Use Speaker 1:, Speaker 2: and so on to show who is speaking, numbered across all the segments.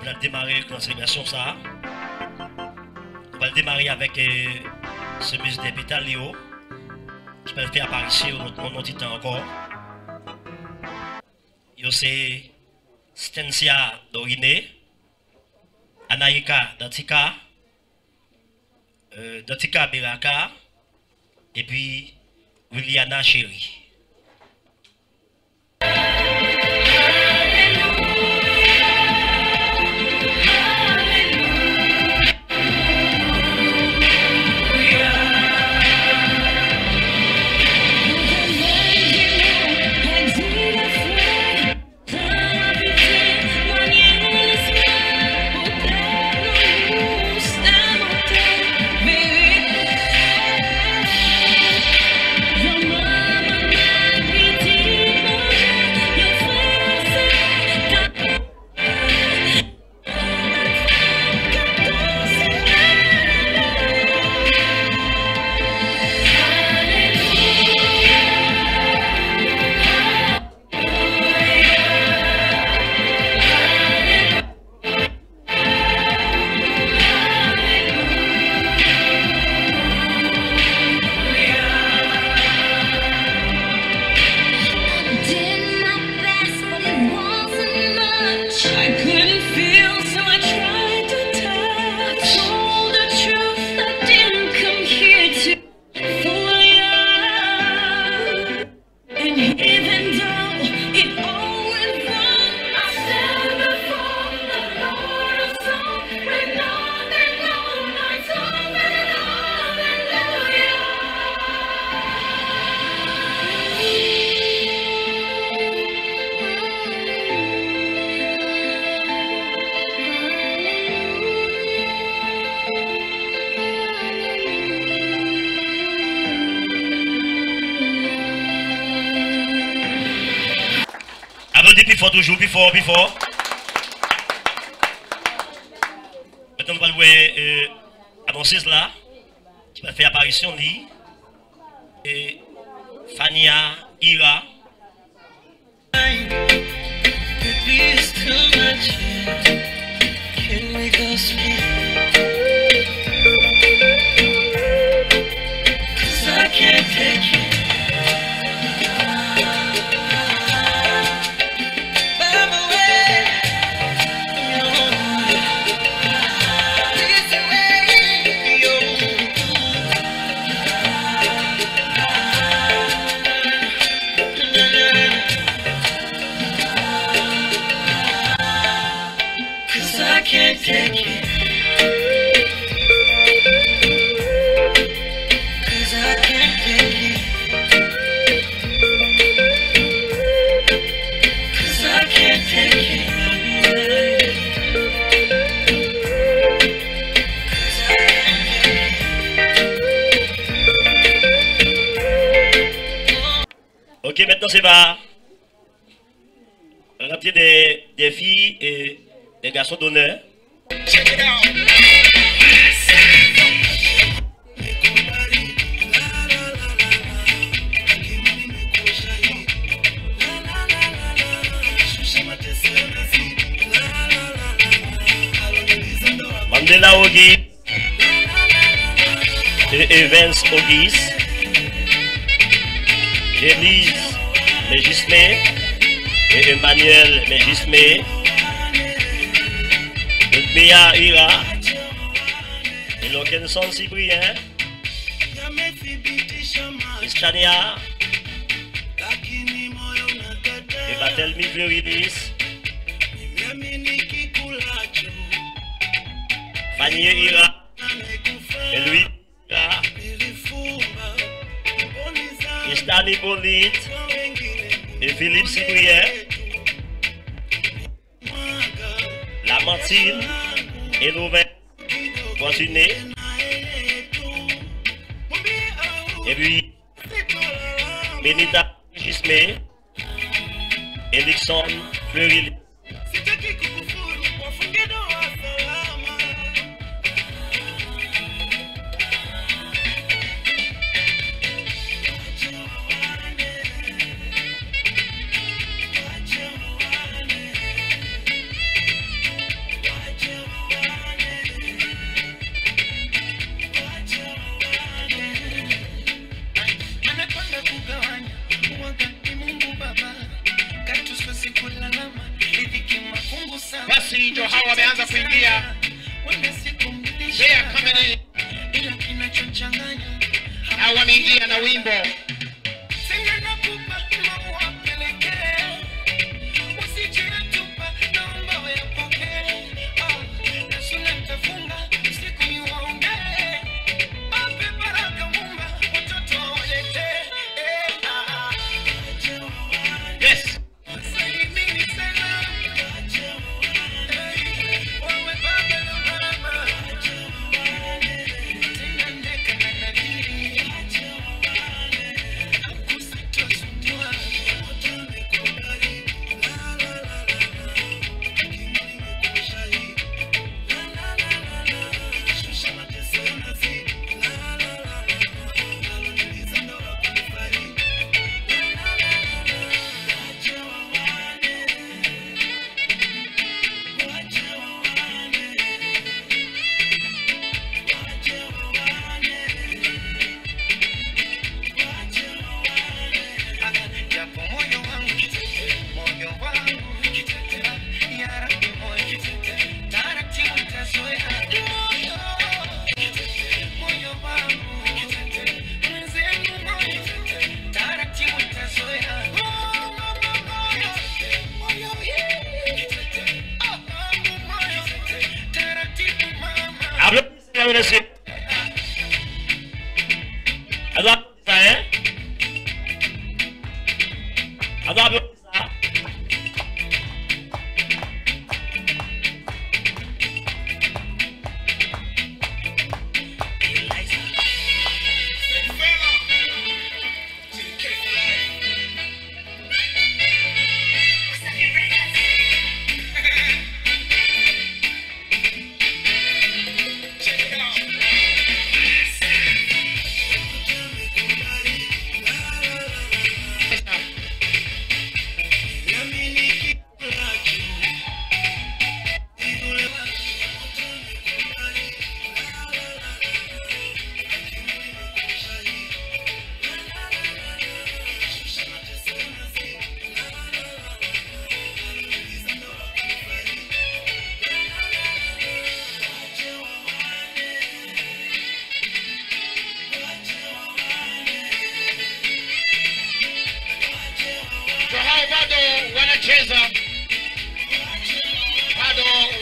Speaker 1: On va démarrer la célébration ça. On va démarrer avec ce musée des pétales Léo. Je peux faire apparition mon petit temps encore. Yo c'est Stencia Doriné, Anaïka Dantika, Dantika Beraka, et puis Williana Chéri. Applaudissez plus fort, toujours plus fort, plus fort. Maintenant, on va louer annoncer cela, qui va faire apparition lui. Et Fania Ira. Ok, maintenant c'est va remplir des filles et des garçons d'honneur. Mandela Ogis et Evans Ogis, Élise Mégismé et Emmanuel Mégismé, Mia Ira et Lokenson Cyprien, Istania et Batelmi Fleuridis, Fanny Ira et Louis Ira, Istani Polite et Philippe Cyprien, Lamartine et Louvain Fortuné, et puis Benita Gismé, Elixon Fleury.
Speaker 2: wameingia. They are coming in. Na wameingia na wimbo. Yes.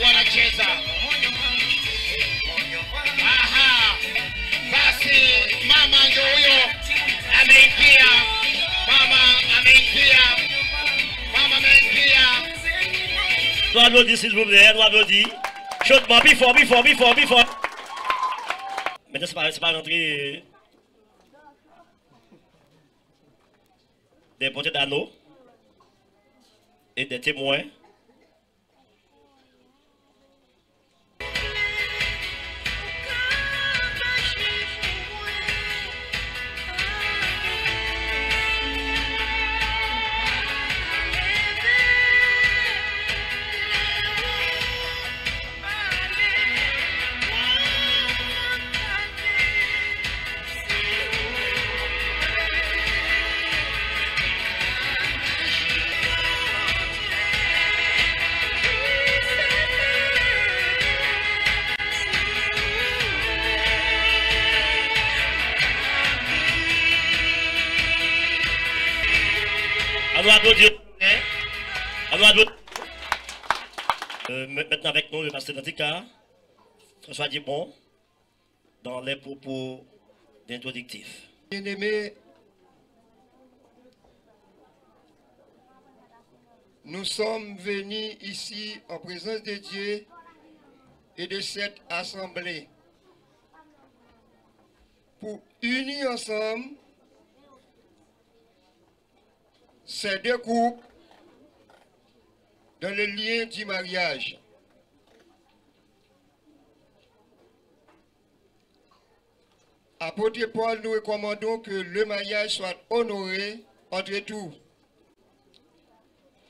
Speaker 2: Wanacheza. Aha. Basi mama ndio huyo ameingia. Mama ameingia.
Speaker 1: Nous applaudissons s'il vous plaît, nous applaudissons. Chaudement, before. Maintenant c'est pas rentrer des porteurs d'anneaux et des témoins. Maintenant avec nous le pasteur Nantika, François Dibon, dans les propos d'introductif.
Speaker 3: Bien-aimés, nous sommes venus ici en présence de Dieu et de cette assemblée pour unir ensemble ces deux groupes dans le lien du mariage. Apôtre Paul, nous recommandons que le mariage soit honoré entre tous.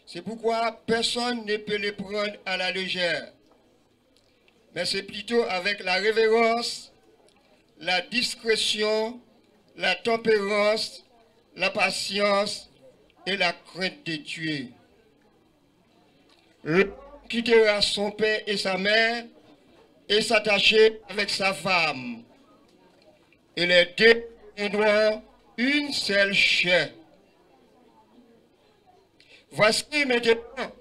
Speaker 3: C'est pourquoi personne ne peut le prendre à la légère. Mais c'est plutôt avec la révérence, la discrétion, la tempérance, la patience et la crainte de Dieu. quittera son père et sa mère et s'attacher avec sa femme. Et les deux deviendront une seule chair. Voici maintenant,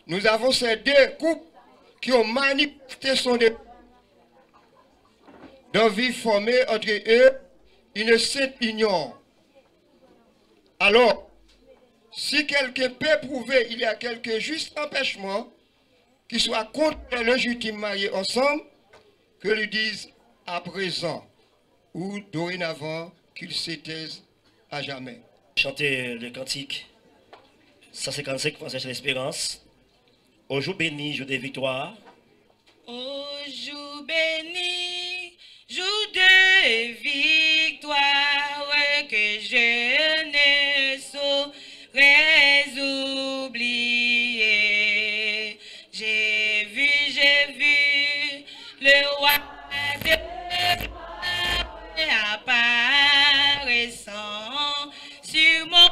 Speaker 3: nous avons ces deux couples qui ont manifesté son désir d'envie formée entre eux une sainte union. Alors, si quelqu'un peut prouver qu'il y a quelque juste empêchement qui soit contre les légitimes mariés ensemble, que lui disent à présent ou dorénavant qu'ils se taisent à jamais.
Speaker 1: Chanter le cantique 155 Français l'espérance. Au jour béni, jour de victoire.
Speaker 4: Au jour béni, jour de victoire, que je ne saurais oublier. J'ai vu le roi de apparaissant sur mon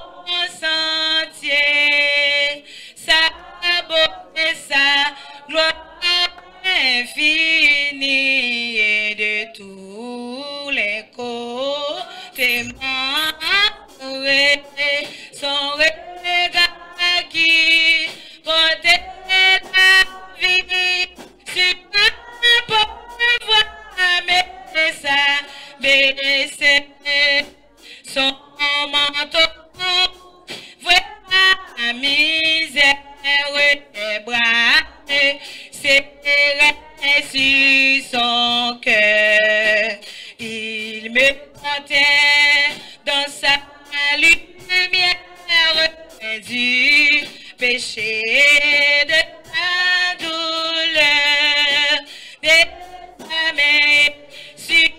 Speaker 4: sentier, sa beauté, sa gloire infinie et de tous les côtés son regard qui portait la vie sur un pauvre mais ça baissait son manteau. Voilà la misère des bras serrés sur son cœur. Il me portait dans sa lumière du péché, de la douleur, des mains sur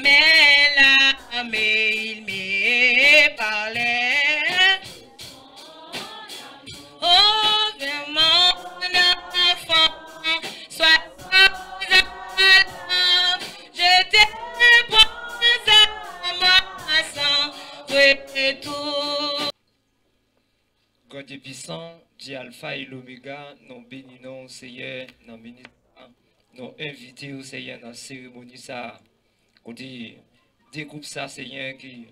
Speaker 4: mes larmes, il me parlait. Oh, viens mon enfant, sois je te prends à moi sans retour.
Speaker 5: God est puissant, Dieu Alpha et l'Oméga, nous bénissons Seigneur, nous bénissons, nous invitons au Seigneur dans la cérémonie ça. On dit, découpe ça Seigneur qui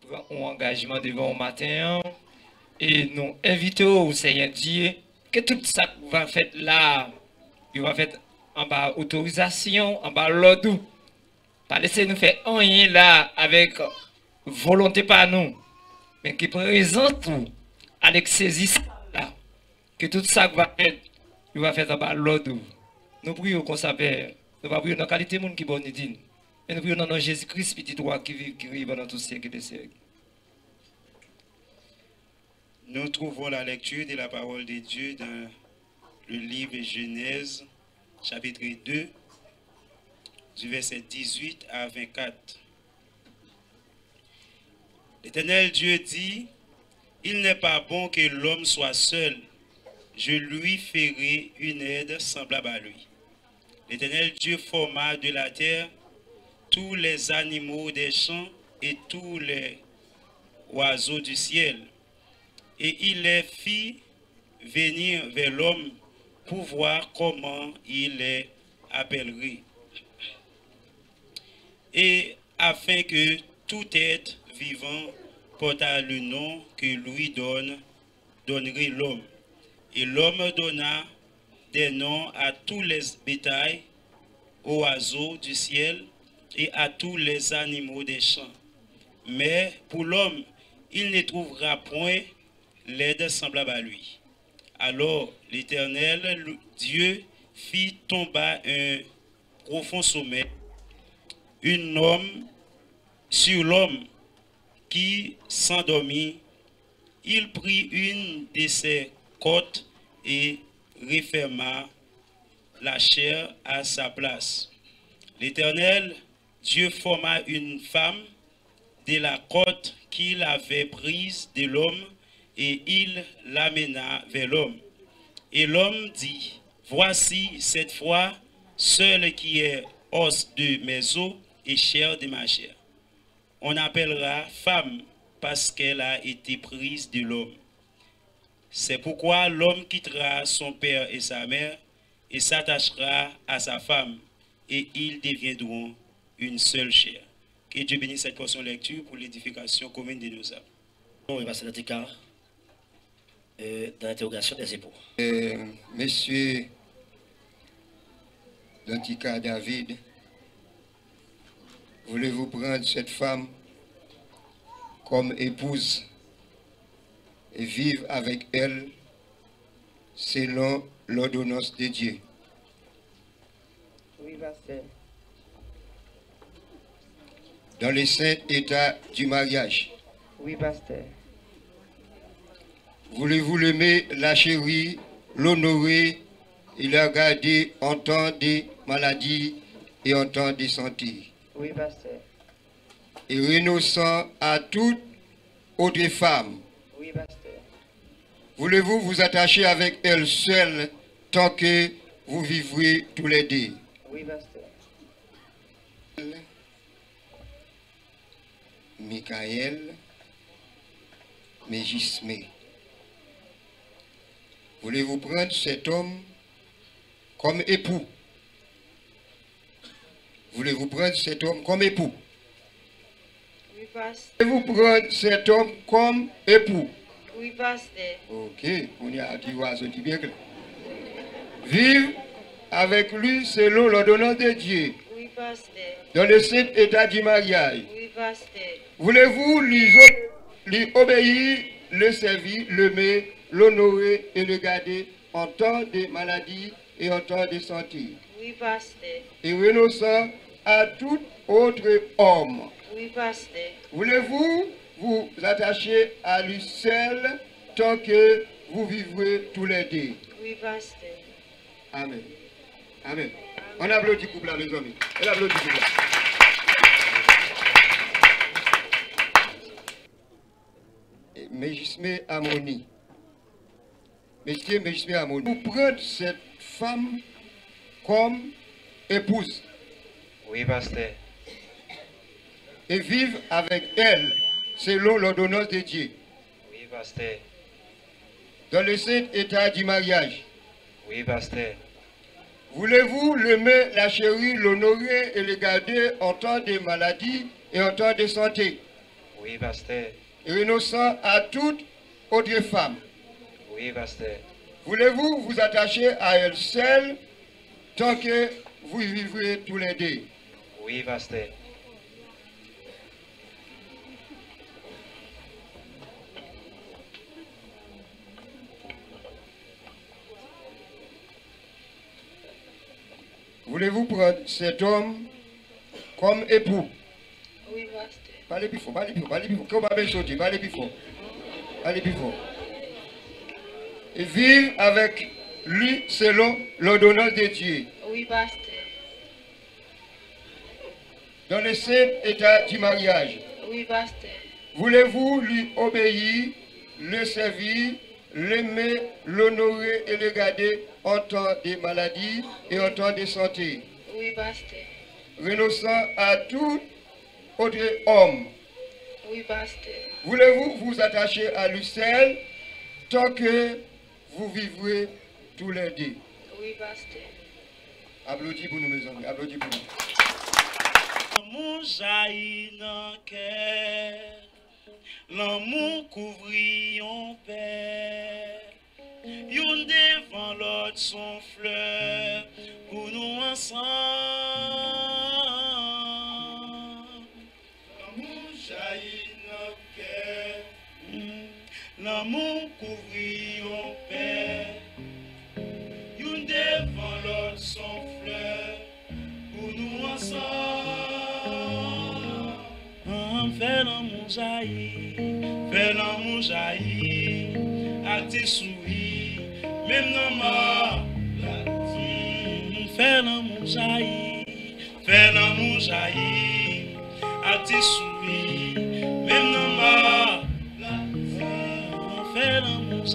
Speaker 5: prend un engagement devant le matin et nous invitons au Seigneur Dieu que tout ça va faire là, il va faire en bas autorisation, en bas l'ordre. Pas laisser nous faire rien là avec volonté par nous, mais qui présente tout. Avec saisir là, que tout ça va être, il va faire en bas l'ordre. Nous prions qu'on s'appelle, nous va prier dans la qualité de monde qui bonne dit. Et nous prions dans Jésus-Christ, petit roi qui vit, qui vit dans tous siècles et des siècles.
Speaker 6: Nous trouvons la lecture de la parole de Dieu dans le livre Genèse, chapitre 2, du verset 18 à 24. L'Éternel Dieu dit, il n'est pas bon que l'homme soit seul. Je lui ferai une aide semblable à lui. L'Éternel Dieu forma de la terre tous les animaux des champs et tous les oiseaux du ciel. Et il les fit venir vers l'homme pour voir comment il les appellerait. Et afin que tout être vivant porta le nom que lui donnerait l'homme. Et l'homme donna des noms à tous les bétails, aux oiseaux du ciel et à tous les animaux des champs. Mais pour l'homme, il ne trouvera point l'aide semblable à lui. Alors l'Éternel Dieu fit tomber un profond sommeil, sur l'homme qui s'endormit. Il prit une de ses côtes et referma la chair à sa place. L'Éternel Dieu forma une femme de la côte qu'il avait prise de l'homme et il l'amena vers l'homme. Et l'homme dit, voici cette fois seul qui est os de mes os et chair de ma chair. On appellera femme parce qu'elle a été prise de l'homme. C'est pourquoi l'homme quittera son père et sa mère et s'attachera à sa femme, et ils deviendront une seule chair. Que Dieu bénisse cette portion de lecture pour l'édification commune de nos âmes.
Speaker 1: On va passer dans l'interrogation des époux.
Speaker 3: Monsieur Dantika David, voulez-vous prendre cette femme comme épouse et vivre avec elle selon l'ordonnance de Dieu?
Speaker 7: Oui, pasteur.
Speaker 3: Dans le saint état du mariage,
Speaker 7: Oui, pasteur.
Speaker 3: voulez-vous l'aimer, la chérir, l'honorer et la garder en temps de maladie et en temps de santé,
Speaker 7: Oui, pasteur.
Speaker 3: et renonçant à toute autre femme?
Speaker 7: Oui, pasteur.
Speaker 3: Voulez-vous vous attacher avec elle seule tant que vous vivrez tous les deux?
Speaker 7: Oui, pasteur.
Speaker 3: Michael Mégismé. Voulez-vous prendre cet homme comme époux? Voulez-vous prendre cet homme comme époux?
Speaker 4: Oui, pasteur.
Speaker 3: Voulez-vous prendre cet homme comme époux?
Speaker 4: Oui, pasteur.
Speaker 3: Ok, on y a dit bien clair. Vivre avec lui selon l'ordonnance de Dieu,
Speaker 4: Oui, pasteur.
Speaker 3: dans le saint état du mariage.
Speaker 4: Oui, pasteur.
Speaker 3: Voulez-vous lui obéir, le servir, l'aimer, l'honorer et le garder en temps de maladie et en temps de santé,
Speaker 4: Oui, pasteur.
Speaker 3: et renonçant à tout autre homme?
Speaker 4: Oui, pasteur.
Speaker 3: Voulez-vous vous attacher à lui seul tant que vous vivrez tous les deux?
Speaker 4: Oui, pasteur.
Speaker 3: Amen. Amen. On applaudit le couple là, mes amis. On applaudit le couple là. Mégismé Amoni. Monsieur Mégismé Amoni. Vous prenez cette femme comme épouse
Speaker 5: Oui, pasteur.
Speaker 3: et vivre avec elle selon l'ordonnance de Dieu,
Speaker 5: Oui, pasteur.
Speaker 3: dans le saint état du mariage.
Speaker 5: Oui, pasteur.
Speaker 3: Voulez-vous l'aimer, la chérir, l'honorer et le garder en temps de maladie et en temps de santé,
Speaker 5: Oui, pasteur.
Speaker 3: et renonçant à toute autre femme?
Speaker 5: Oui, pasteur.
Speaker 3: Voulez-vous vous attacher à elle seule tant que vous vivrez tous les deux?
Speaker 5: Oui, pasteur.
Speaker 3: Voulez-vous prendre cet homme comme époux?
Speaker 4: Oui, pasteur.
Speaker 3: Parlez plus fort, parlez plus fort, parlez plus fort. Comment bien sauter, parlez plus fort. Parlez plus fort. Et vivre avec lui selon l'ordonnance de Dieu,
Speaker 4: Oui, pasteur.
Speaker 3: dans le saint état du mariage.
Speaker 4: Oui, pasteur.
Speaker 3: Voulez-vous lui obéir, le servir, l'aimer, l'honorer et le garder en temps de maladie et en temps de santé,
Speaker 4: Oui, pasteur.
Speaker 3: renonçant à tout autre homme?
Speaker 4: Oui, pasteur.
Speaker 3: Voulez-vous vous attacher à lui seul tant que vous vivrez tous les deux?
Speaker 4: Oui, pasteur.
Speaker 3: Applaudis pour nous, mes amis. Applaudis pour nous.
Speaker 6: L'amour jaillit dans le cœur, l'amour couvrit en paix. Yon devant l'autre son fleur, pour nous ensemble. L'amour jaillit dans le cœur, l'amour couvrit en paix. Yon devant l'autre son fleur, pour nous ensemble. Fais l'amour jaillir, à tes souris, même dans ma fais l'amour jaillir, à tes souris, même dans ma fais l'amour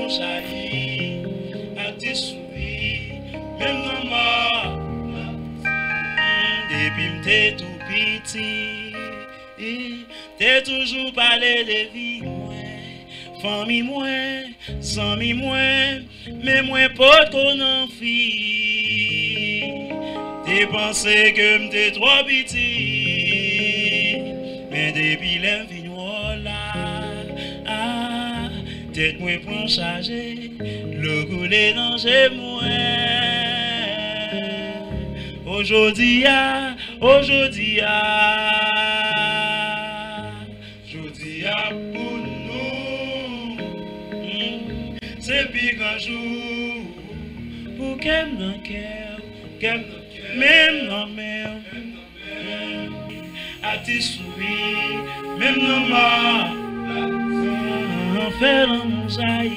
Speaker 6: jaillir, à tes souris, même dans ma depuis m'te tout petit, t'es toujours parlé de vie, famille moins, sans mi moins, mais moins pas qu'on en fit. T'es pensé que m'étais trop petit, mais depuis l'infini, là, tête moins pour charger, le couler dans chez moi. Aujourd'hui, aujourd'hui, pour nous, c'est plus grand jour. Pour qu'elle dans cœur, même dans mer, à tes souris, même dans ma, faire dans mon jaillit,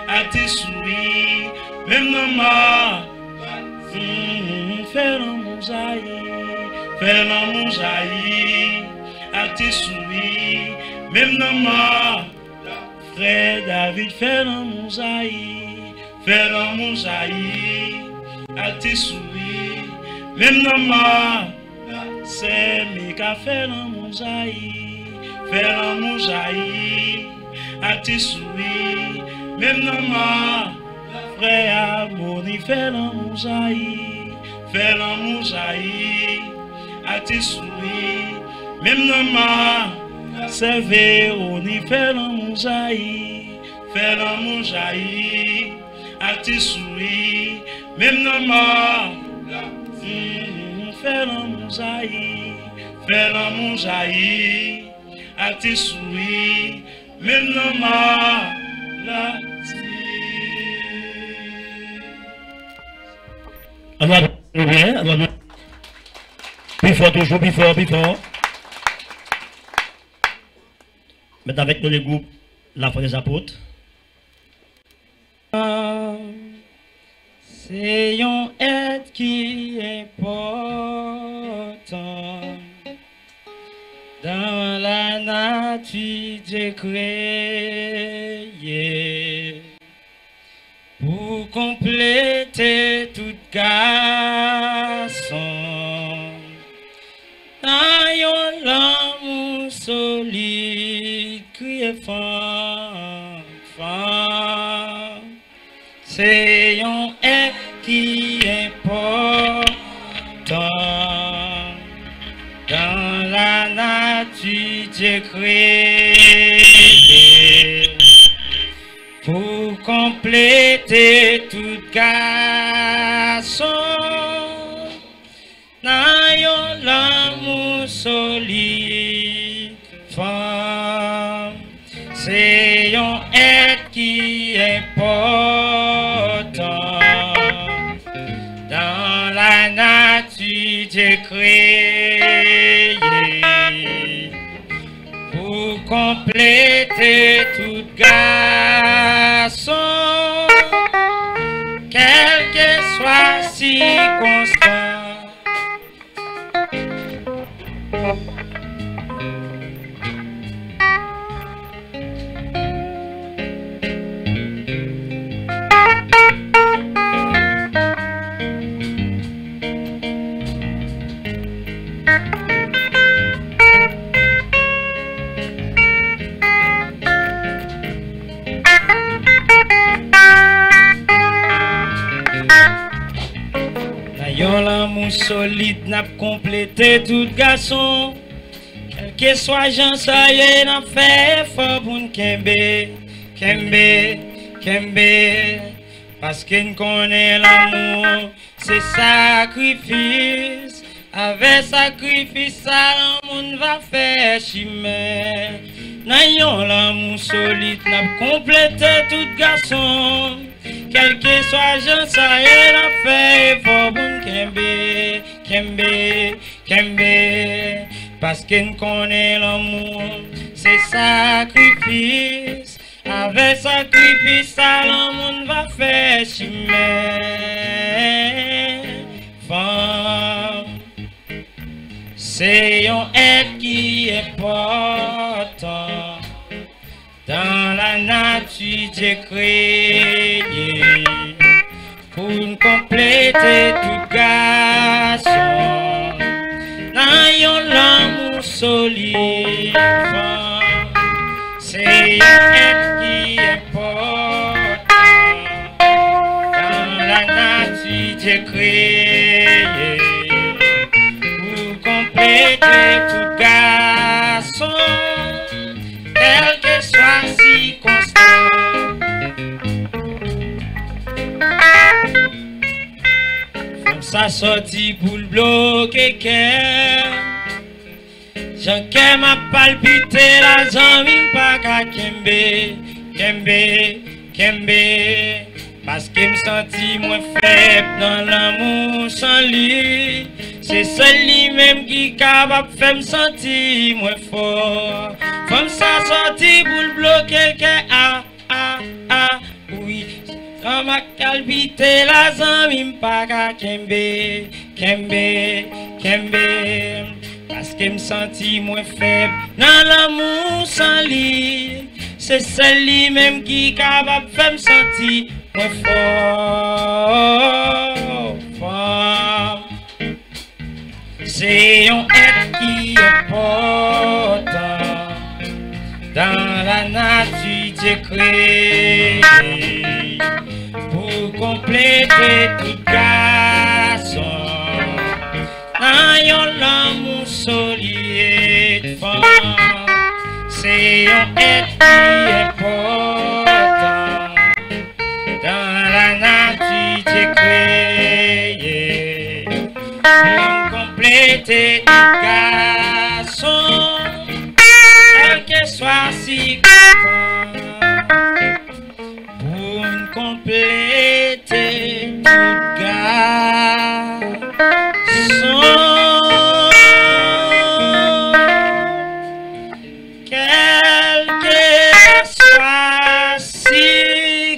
Speaker 6: à tes souris, même dans ma, faire dans mon jaillit, à tes souris, même dans ma, frère David, faire dans mon jaillit, à tes souris, même dans ma, c'est Mika, faire dans mon jaillit, à tes souris, même dans ma, frère Amoni, faire dans mon jaillit, à tes souris, même dans ma, c'est Véronique, faire dans mon jaillit, à tes souris, même dans ma, faire dans mon jaillit, à tes souris, même dans ma, la
Speaker 1: Alors, plus fort, toujours plus fort. Maintenant avec nous les groupes La Foi des Apôtres.
Speaker 8: C'est un être qui est important dans la nature Dieu créé pour compléter toute garçon dans l'amour solide crié femme. C'est un être qui est important dans la nature Dieu créé pour compléter toute garçon dans l'amour solide femme. C'est un être qui est important dans la nature Dieu créé pour compléter toute garçon, quelle que soit circonstance. L'amour solide n'a complété tout garçon. Quel que soit j'en sais, n'a fait fort pour nous Kembe. Parce qu'on connaît l'amour, c'est sacrifice. Avec sacrifice, ça l'amour va faire chimère. N'ayons l'amour solide n'a complété tout garçon. Quel que soit j'en sais, n'a fait fort pour nous Kembe. Parce qu'on connaît l'amour, c'est sacrifice. Avec sacrifice, ça l'amour va faire chimère. Femme, c'est un être qui est important dans la nature Dieu créé pour compléter tout garçon dans l'amour solide. Femme, compléter tout garçon, quelle que soit circonstance. Femme ça sorti pour le bloquer cœur. J'en m'a palpité la jambe pas qu'à kembe, kembe, kembe. Parce qu'il me sentit moins faible dans l'amour sans lui. C'est celui même qui est capable de faire me sentir moins fort. Femme ça sorti pour le bloquer oui. Quand ma calvité la zambi pas qu'à kembe, kembe, kembe. Parce qu'il me sentit moins faible dans l'amour sans lui. C'est celui même qui est capable de faire me sentir moins fort, fort. C'est un être qui est important dans la nature de créé pour compléter tout garçon. Dans l'amour solide, fort. C'est un être qui est important dans la nature de créé pour compléter tout garçon, quel que soit si content, pour compléter tout garçon, quel que soit si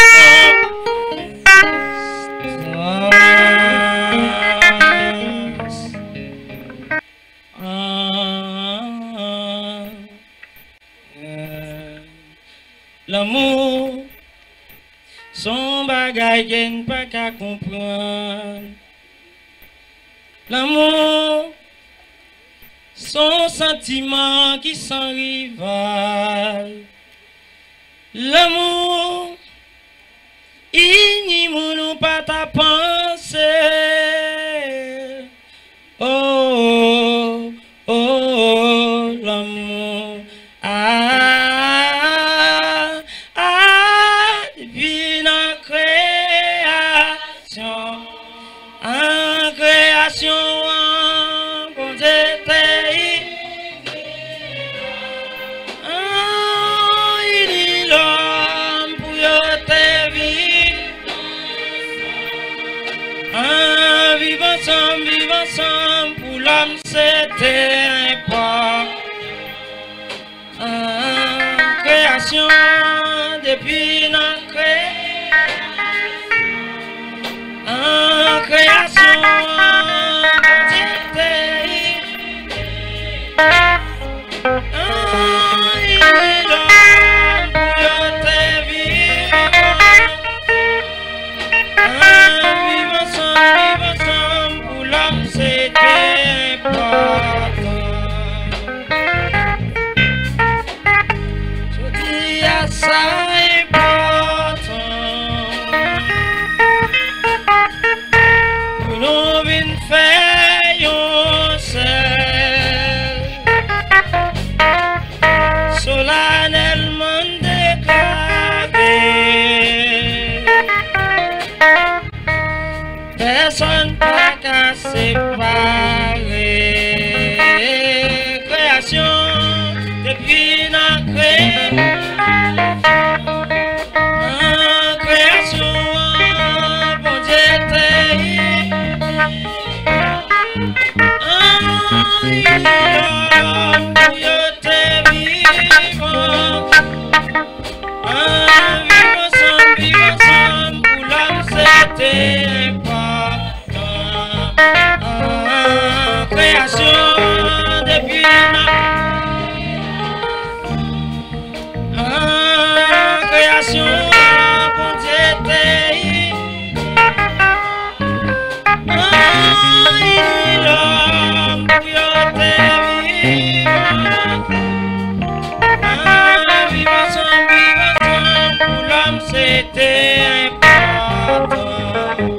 Speaker 8: l'amour, son bagage n'est pas qu'à comprendre. L'amour, son sentiment qui s'en rival. L'amour, il n'y nous pas ta pensée. Oh, oh, oh, l'amour. Depuis la création, en création, bon Dieu il dit l'homme pour te vivre ensemble, pour l'homme c'était important. Création, depuis la création, vivre ensemble, pour l'homme c'était important. Ça important pour nous venir faire un seul solennellement déclaré. Personne pas qu'à séparer. Création depuis la création. C'était important.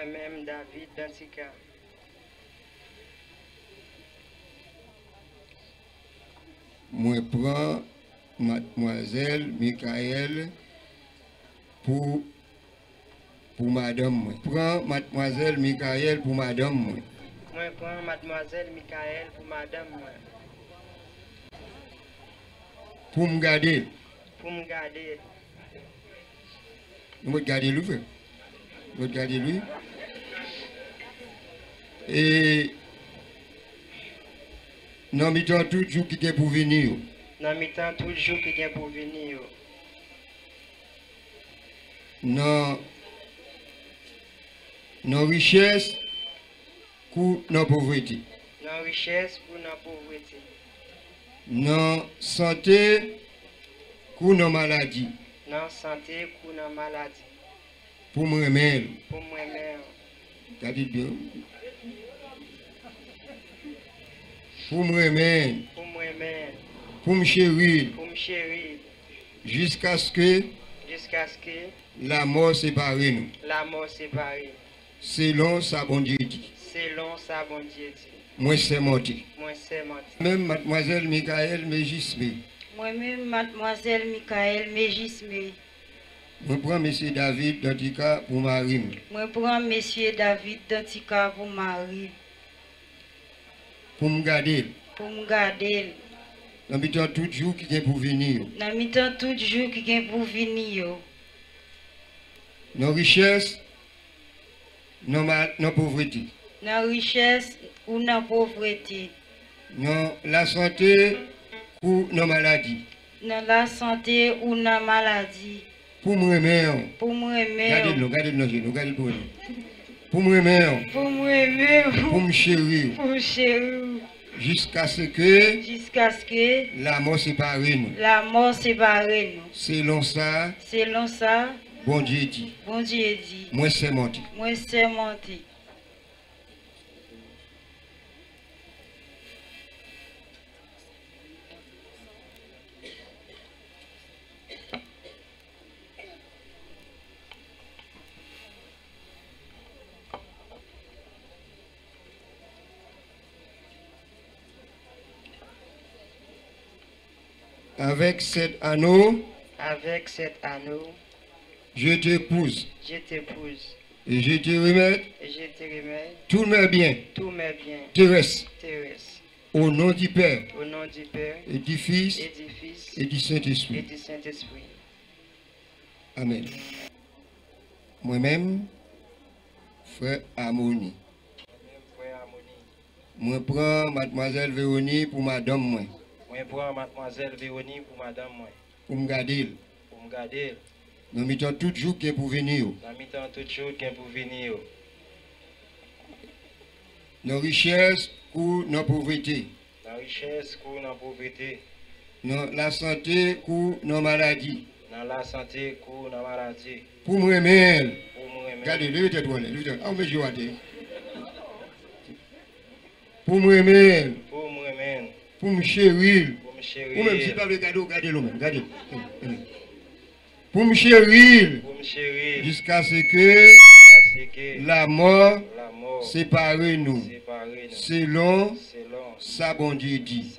Speaker 7: Moi-même, David Dantika.
Speaker 3: Moi prends mademoiselle Michael pour madame moi. Prends mademoiselle Michael pour madame moi.
Speaker 7: Moi prends mademoiselle Michael pour madame moi.
Speaker 3: Pour me garder.
Speaker 7: Pour me garder.
Speaker 3: Nous allons garder lui. Nous allons garder lui. Et nous mettons tout jour qui est pour venir.
Speaker 7: Nous mettons tout jour qui est pour venir.
Speaker 3: Nos richesses pour nos pauvreté.
Speaker 7: Nos richesses pour nos pauvreté.
Speaker 3: Nos santé pour nos maladies.
Speaker 7: Nos santé pour nos maladies.
Speaker 3: Pour moi-même.
Speaker 7: Pour moi-même.
Speaker 3: Regardez bien. Pour moi-même.
Speaker 7: Pour moi-même.
Speaker 3: Pour me chérir.
Speaker 7: Pour me chérir.
Speaker 3: Jusqu'à ce que la mort sépare nous.
Speaker 7: La mort sépare.
Speaker 3: Selon sa bon Dieu dit.
Speaker 7: Selon sa bon Dieu dit.
Speaker 3: Moi c'est menti.
Speaker 7: Moi c'est menti.
Speaker 3: Même mademoiselle Michael Mégismé.
Speaker 9: Moi-même mademoiselle Michael Mégismé.
Speaker 3: Moi prends monsieur David Dantika pour mari.
Speaker 9: Moi prends monsieur David Dantika pour mari.
Speaker 3: Pour me garder.
Speaker 9: Pour me garder.
Speaker 3: Nous mettons tout jour qui vient pour venir.
Speaker 9: Nous mettons tout jour qui vient pour venir.
Speaker 3: Nos richesses, nos pauvreté.
Speaker 9: Nos richesses ou nos pauvreté.
Speaker 3: La santé ou nos maladies.
Speaker 9: Dans la santé ou nos maladies.
Speaker 3: Pour moi-même.
Speaker 9: Pour moi-même.
Speaker 3: Regardez-nous, regardez-nous. Pour moi-même.
Speaker 9: Pour moi-même.
Speaker 3: Pour me chérir.
Speaker 9: Pour me chérir.
Speaker 3: Jusqu'à ce que
Speaker 9: la mort sépare nous.
Speaker 3: La mort sépare nous.
Speaker 9: Selon ça.
Speaker 3: Bon Dieu dit.
Speaker 9: Bon Dieu dit.
Speaker 3: Moi c'est menti.
Speaker 9: Moi c'est menti.
Speaker 3: Avec cet anneau, je t'épouse. Et je te remets tous mes biens. Terrestres. Au nom du Père. Et du Fils. Et du Saint-Esprit. Amen. Moi-même, frère Harmonie. Moi prends mademoiselle Véronique pour madame moi.
Speaker 10: Moi prends mademoiselle Véronique pour madame moi.
Speaker 3: Pour me garder.
Speaker 10: Pour me garder.
Speaker 3: Nous mettons tout jour qui est pour venir.
Speaker 10: Nous mettons tout jour qui est pour venir.
Speaker 3: Nos richesses ou nos pauvretés.
Speaker 10: La richesse ou nos pauvretés.
Speaker 3: La santé ou nos maladies.
Speaker 10: Dans la santé ou nos maladies.
Speaker 3: Pour moi-même.
Speaker 10: Pour moi-même.
Speaker 3: Regardez, levez-toi, levez-toi. Ah, mais je vois. Pour moi-même.
Speaker 10: Pour moi-même.
Speaker 3: Pour me chérir.
Speaker 10: Pour me chérir.
Speaker 3: Ou même si pas regardez l'homme, regardez. Pour me chérir.
Speaker 10: Pour me chérir.
Speaker 3: Jusqu'à ce que la mort sépare nous. Selon sa bon Dieu dit.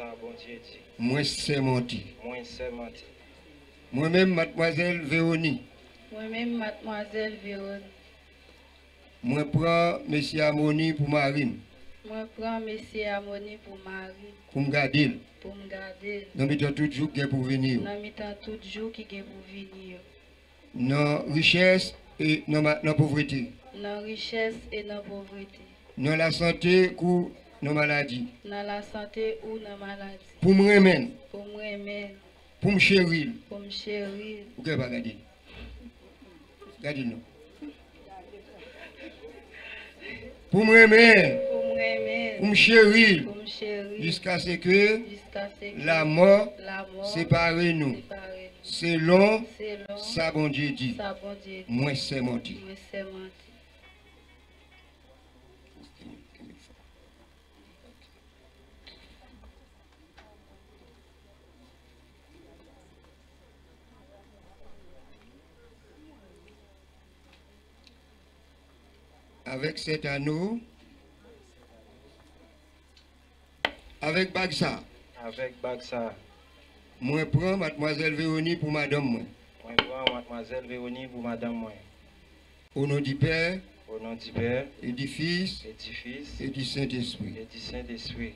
Speaker 3: Moi c'est menti. Moi-même mademoiselle Véronique.
Speaker 4: Moi-même mademoiselle Véronique.
Speaker 3: Moi prends monsieur Harmonie pour mari.
Speaker 4: Moi prends monsieur Harmonie pour mari.
Speaker 3: Pour me garder.
Speaker 4: Pour me garder.
Speaker 3: Nous mettons tout jour qui est pour venir.
Speaker 4: Nous mettons tout jour qui est pour venir.
Speaker 3: Nos richesses et nos pauvretés.
Speaker 4: Nos richesses et nos pauvretés.
Speaker 3: Dans la santé ou nos maladies.
Speaker 4: Dans la santé ou nos maladies.
Speaker 3: Pour me remettre.
Speaker 4: Pour me remettre.
Speaker 3: Pour me chérir.
Speaker 4: Pour me chérir.
Speaker 3: Vous pouvez pas regarder. Regardez-nous. Pour me remettre. Pour me chérir. Jusqu'à ce que la mort sépare nous. Selon sa bon Dieu dit. Moi c'est menti. avec cet anneau, avec Bagsa.
Speaker 10: Avec Bagsa.
Speaker 3: Moi prends mademoiselle Véronique pour madame moi.
Speaker 10: Moi prends mademoiselle Véronique pour madame moi.
Speaker 3: Au nom du Père,
Speaker 10: au nom du Père,
Speaker 3: et du Fils,
Speaker 10: et
Speaker 3: du Saint-Esprit.
Speaker 10: Et du Saint-Esprit.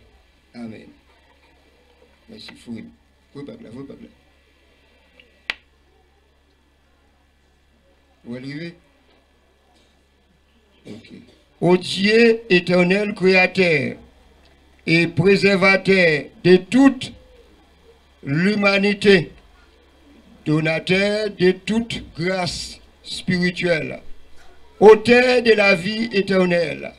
Speaker 3: Amen. Merci, Fouille. Fouille pas là, fouille pas là. Vous arrivez? Ok. Ô Dieu éternel créateur et préservateur de toute l'humanité, donateur de toute grâce spirituelle, auteur de la vie éternelle,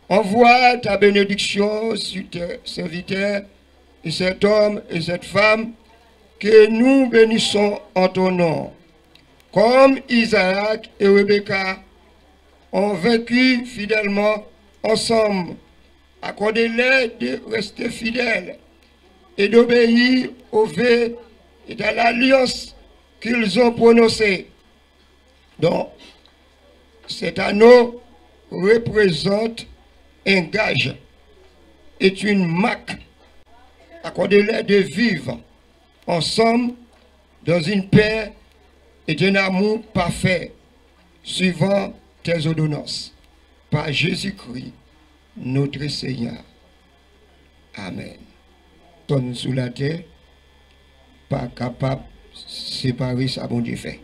Speaker 3: envoie ta bénédiction sur tes serviteurs et cet homme et cette femme que nous bénissons en ton nom. Comme Isaac et Rebecca ont vaincu fidèlement ensemble, accordez-leur de rester fidèles et d'obéir aux vœux et à l'alliance qu'ils ont prononcée. Donc, cet anneau représente un gage, est une marque. Accordez-leur de vivre ensemble dans une paix et un amour parfait, suivant tes ordonnances. Par Jésus-Christ, notre Seigneur. Amen. Sonne sous la terre, pas capable de séparer ça, bon Dieu fait.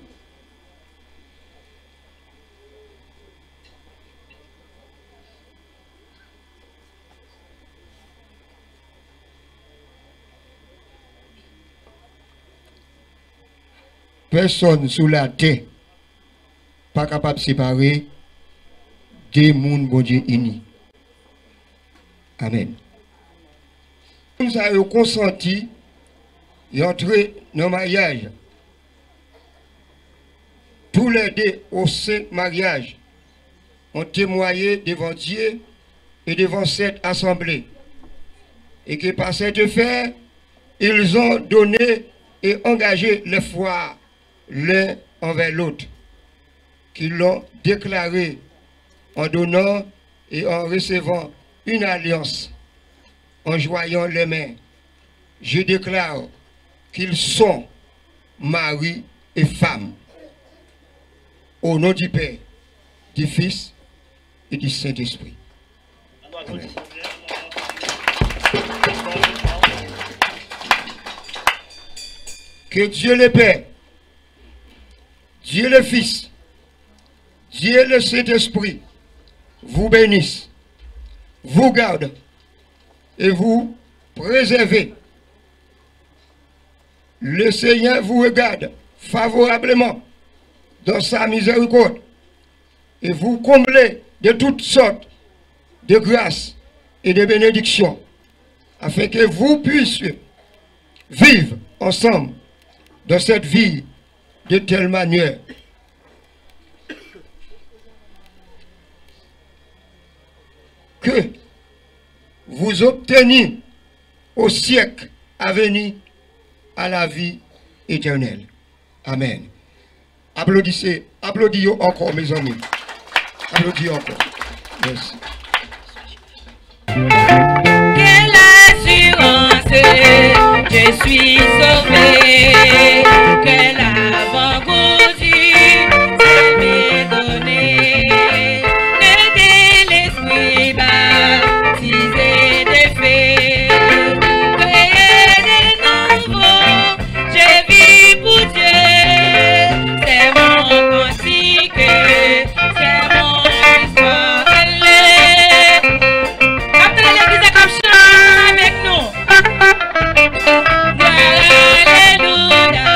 Speaker 3: Personne sous la terre pas capable de séparer des mondes bon Dieu unis. Amen. Nous avons consenti et entré dans le mariage. Tous les deux au saint mariage ont témoigné devant Dieu et devant cette assemblée. Et que par cette fait, ils ont donné et engagé les foi l'un envers l'autre, qui l'ont déclaré en donnant et en recevant une alliance, en joignant les mains. Je déclare qu'ils sont mari et femme, au nom du Père, du Fils et du Saint-Esprit. Amen. Que Dieu le Père, Dieu le Fils, Dieu le Saint-Esprit vous bénisse, vous garde et vous préserve. Le Seigneur vous regarde favorablement dans sa miséricorde et vous comble de toutes sortes de grâces et de bénédictions afin que vous puissiez vivre ensemble dans cette vie de telle manière que vous obteniez au siècle à venir à la vie éternelle. Amen. Applaudissez, applaudissez encore mes amis. Applaudissez encore. Merci.
Speaker 11: Quelle assurance, je suis sauvé. Quel avant-goût m'est donné. De l'esprit baptisé des faits. Créé de nouveau, je vis pour Dieu. C'est mon cantique, c'est mon histoire. Captez l'église comme chant avec nous. Alléluia.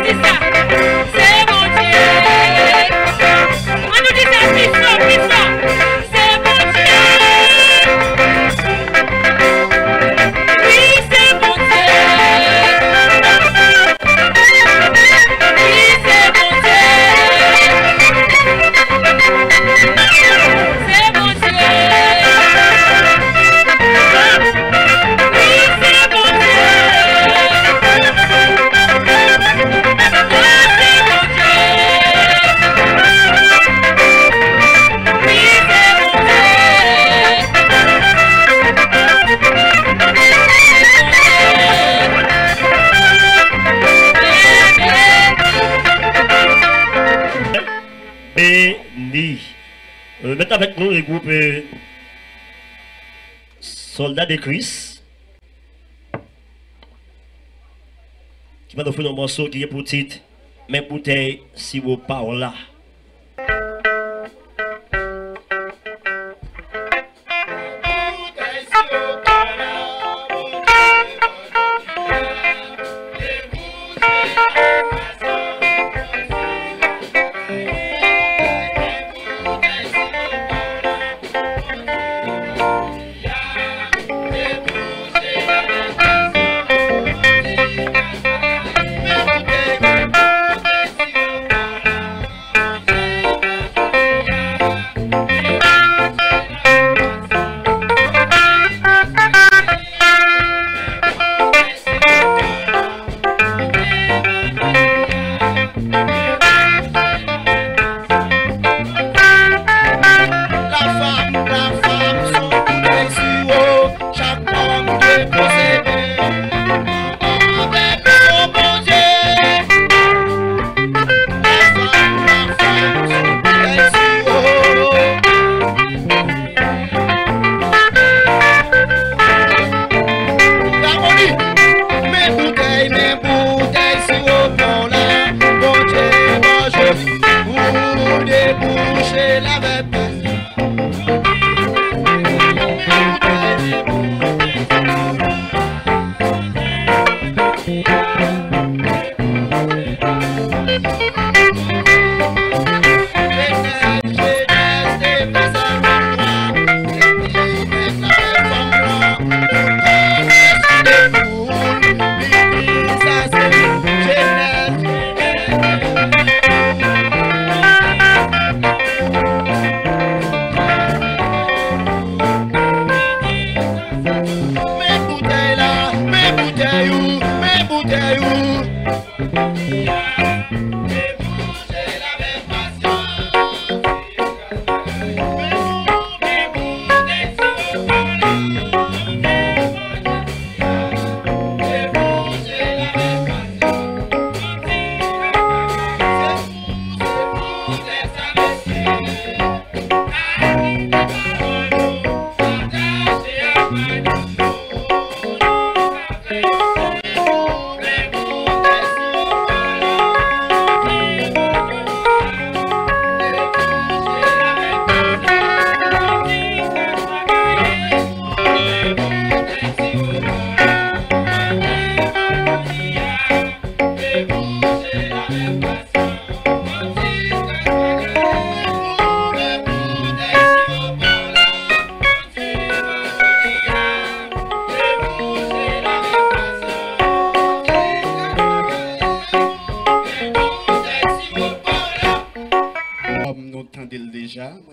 Speaker 11: dit ça. C'est mon Dieu. On nous dit ça, plus fort, plus fort. C'est mon Dieu. Oui, c'est mon Dieu. Oui, c'est mon Dieu. C'est mon Dieu. Oui, c'est mon Dieu.
Speaker 1: Béni. Maintenant avec nous le groupe Soldats de Christ qui va nous faire un morceau qui est pour titre Mes bouteilles si vos paroles là.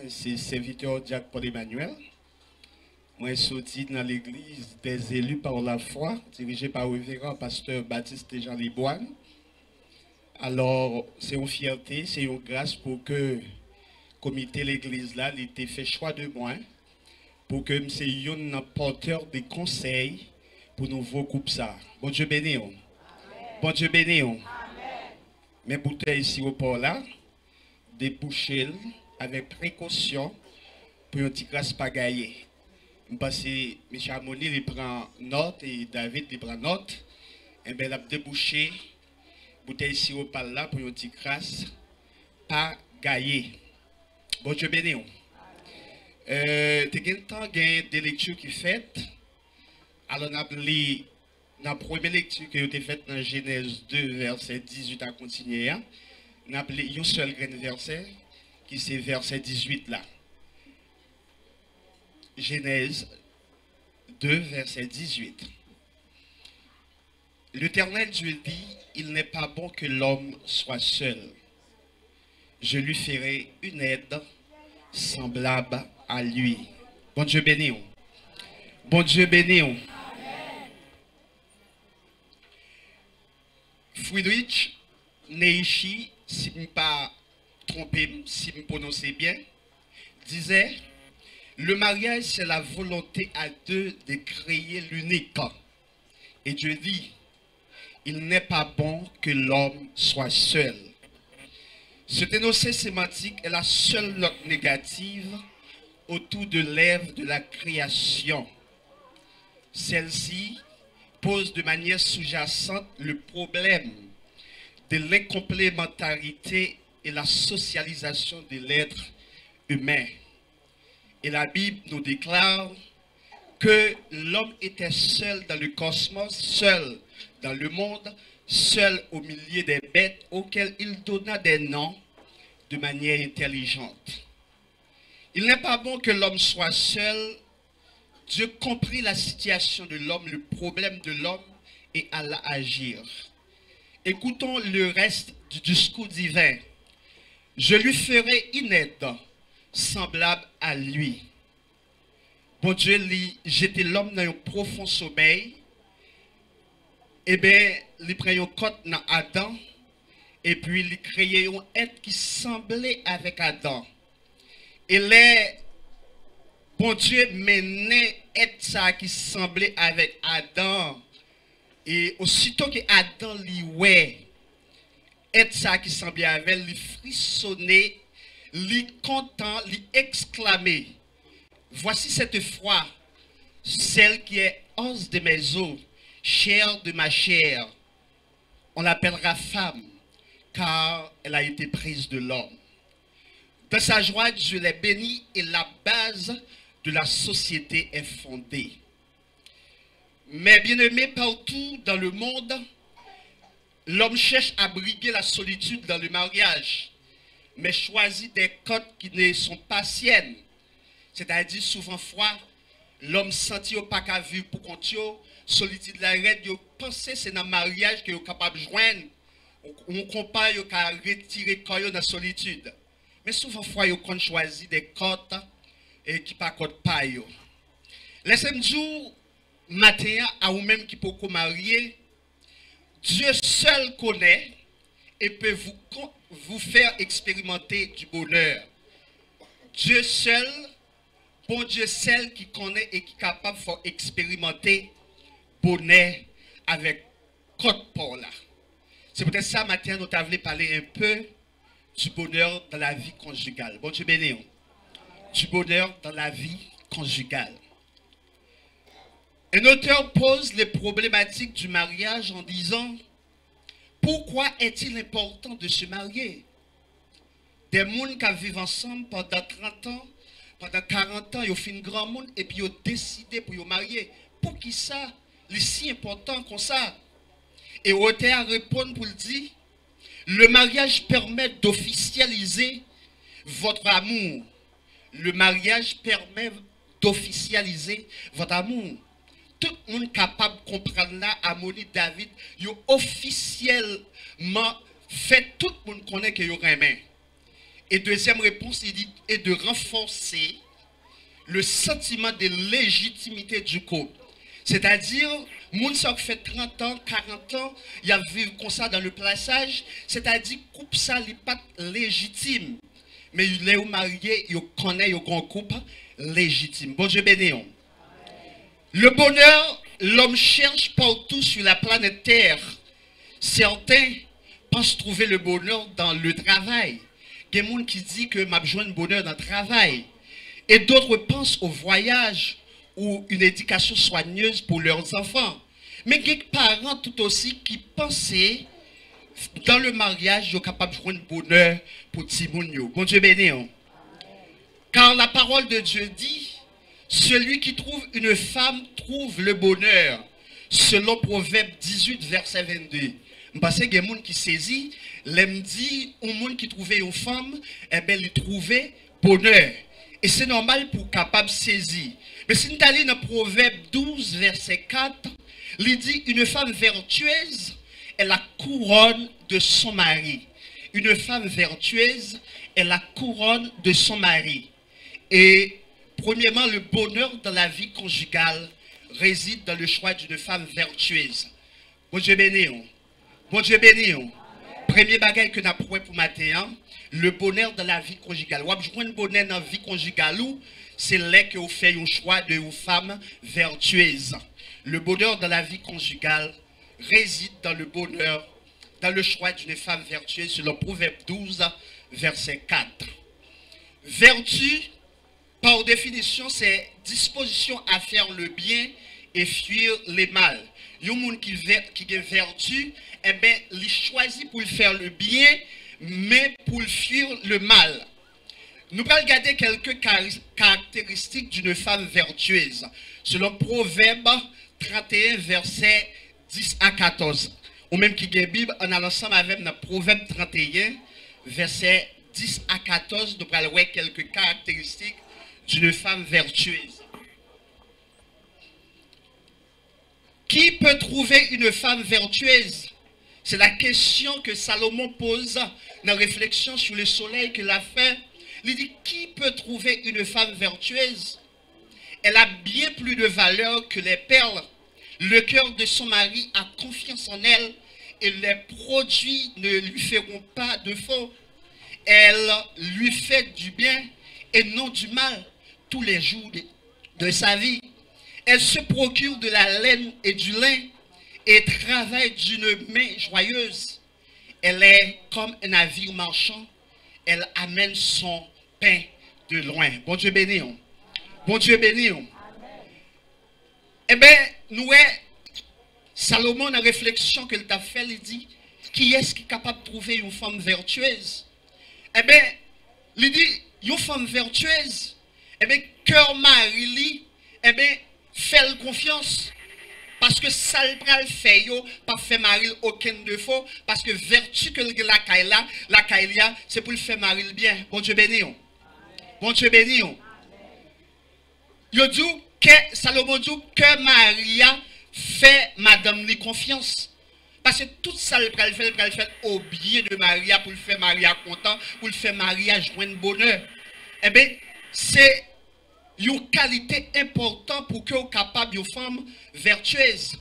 Speaker 12: C'est serviteur Jacques Paul Emmanuel. Moi, je suis sorti dans l'église des élus par la foi, dirigé par le révérend pasteur Baptiste Jean Liboine. Alors, c'est une fierté, c'est une grâce pour que le comité de l'église là, il ait fait choix de moi, pour que je sois un porteur de conseils pour nouveau groupe ça. Bon Dieu béni. Bon Dieu béni. Mes bouteilles ici au port là, déboucher avec précaution pour une petite grâce pas gaillée. Parce que M. Amoni il prend note et David il prend note. Et bien, il a débouché bouteille sirop par là pour une petite grâce pas gaillée. Bon Dieu béni. Tu as des lectures qui fait. Alors, on a lu Dans la première lecture qui a été faite dans Genèse 2, verset 18 à continuer, on a appelé un seul grand verset, qui c'est verset 18 là. Genèse 2, verset 18. L'Éternel Dieu dit, il n'est pas bon que l'homme soit seul. Je lui ferai une aide semblable à lui. Bon Dieu béni. Bon Dieu béni. Friedrich Nietzsche, si je ne pas trompé, si je me prononce bien, disait, le mariage c'est la volonté à deux de créer l'unique. Et Dieu dit, il n'est pas bon que l'homme soit seul. Cet énoncé sémantique est la seule note négative autour de l'œuvre de la création. Celle-ci pose de manière sous-jacente le problème de l'incomplémentarité et la socialisation de l'être humain. Et la Bible nous déclare que l'homme était seul dans le cosmos, seul dans le monde, seul au milieu des bêtes auxquelles il donna des noms de manière intelligente. Il n'est pas bon que l'homme soit seul. Dieu comprit la situation de l'homme, le problème de l'homme et alla agir. Écoutons le reste du discours divin. Je lui ferai une aide semblable à lui. Bon Dieu lui jeter l'homme dans un profond sommeil. Et bien, il prend une côte dans Adam. Et puis, il crée un être qui semblait avec Adam. Et les bon Dieu menait être ça qui semblait avec Adam. Et aussitôt que Adam lui ouais, être ça qui semblait avec lui frissonnait, lui content, lui exclamait. Voici cette fois, celle qui est os de mes os, chair de ma chair. On l'appellera femme, car elle a été prise de l'homme. Dans sa joie, Dieu l'ai béni et la base de la société est fondée. Mais bien-aimés, partout dans le monde, l'homme cherche à briguer la solitude dans le mariage, mais choisit des codes qui ne sont pas siennes. C'est-à-dire, souvent fois, l'homme senti au pas qu'à vivre pour compte, solitude la reine, il pense que c'est dans le mariage qu'il est capable de joindre. On compare qu'à retirer dans la solitude. Mais souvent fois, il choisit des codes et qui pas code pas. Laissez-moi dire, matin, à vous même qui peut vous marier, Dieu seul connaît et peut vous faire expérimenter du bonheur. Dieu seul, bon Dieu seul qui connaît et qui est capable de faire expérimenter bonheur avec code pour là. C'est peut-être ça, matin, nous avons parlé un peu du bonheur dans la vie conjugale. Bon Dieu béni. Du bonheur dans la vie conjugale. Un auteur pose les problématiques du mariage en disant, pourquoi est-il important de se marier? Des gens qui vivent ensemble pendant 30 ans, pendant 40 ans, ils ont fait un grand monde et puis ils ont décidé pour se marier. Pour qui ça? C'est si important comme ça. Et l'auteur répond pour le dire, le mariage permet d'officialiser votre amour. Le mariage permet d'officialiser votre amour. Tout le monde est capable de comprendre là, Harmonie David, il a officiellement fait tout le monde connaît que il y a main. Et deuxième réponse, il dit, est de renforcer le sentiment de légitimité du couple. C'est-à-dire, moun qui fait 30 ans, 40 ans, il a vécu comme ça dans le plaçage, c'est-à-dire, couple ça n'est pas légitime. Mais il est marié, il connaît un grand couple légitime. Bon Dieu béni. Le bonheur, l'homme cherche partout sur la planète Terre. Certains pensent trouver le bonheur dans le travail. Il y a des gens qui disent que m'a besoin de bonheur dans le travail. Et d'autres pensent au voyage ou une éducation soigneuse pour leurs enfants. Mais il y a des parents tout aussi qui pensaient dans le mariage, ils sont capables de trouver un bonheur pour Timounio. Bon Dieu béni. Car la parole de Dieu dit, celui qui trouve une femme trouve le bonheur. selon Proverbe 18, verset 22. Je pense qu'il y a des gens qui saisissent, l'aime dit, un monde qui trouvait une femme, eh bien, il trouvait bonheur. Et c'est normal pour capable saisir. Mais si nous allons dans Proverbe 12, verset 4, il dit, une femme vertueuse est la couronne de son mari. Une femme vertueuse est la couronne de son mari. Et premièrement, le bonheur dans la vie conjugale réside dans le choix d'une femme vertueuse. Bon Dieu béni. Bon Dieu béni. Premier bagage que nous avons pour matin, le bonheur dans la vie conjugale. Ou avez un bonheur dans la vie conjugale, c'est là que vous faites un choix de une femme vertueuse. Le bonheur dans la vie conjugale réside dans le bonheur, dans le choix d'une femme vertueuse, selon Proverbe 12, verset 4. Vertu, par définition, c'est disposition à faire le bien et fuir les mal. Il y a un monde qui a vertu, eh bien, il choisit pour faire le bien, mais pour fuir le mal. Nous allons regarder quelques caractéristiques d'une femme vertueuse. Selon Proverbe 31, verset 10 à 14. Ou même qui a la Bible, on a l'ensemble avec dans Proverbe 31, verset 10 à 14. Nous allons voir quelques caractéristiques d'une femme vertueuse. Qui peut trouver une femme vertueuse? C'est la question que Salomon pose dans la réflexion sur le soleil qu'il a fait. Il dit, qui peut trouver une femme vertueuse? Elle a bien plus de valeur que les perles. Le cœur de son mari a confiance en elle et les produits ne lui feront pas de faux. Elle lui fait du bien et non du mal tous les jours de sa vie. Elle se procure de la laine et du lin et travaille d'une main joyeuse. Elle est comme un navire marchand. Elle amène son pain de loin. Bon Dieu béni. Bon Dieu béni. Eh bien, nous, Salomon, dans la réflexion qu'il a fait, il dit, qui est-ce qui est capable de trouver une femme vertueuse? Eh bien, il dit, une femme vertueuse, eh bien, cœur mari, eh bien, fait confiance. Parce que ça le fait, pas fait mari aucun défaut. Parce que vertu que la caïla, c'est pour le faire mari bien. Bon Dieu béni. Bon Dieu béni. Salomon dit que Maria fait madame lui confiance. Parce que tout ça le fait au bien de Maria pour le faire Maria content, pour le faire Maria joindre bonheur. Eh bien, c'est une qualité importante pour que vous soyez capable d'une femme vertueuse.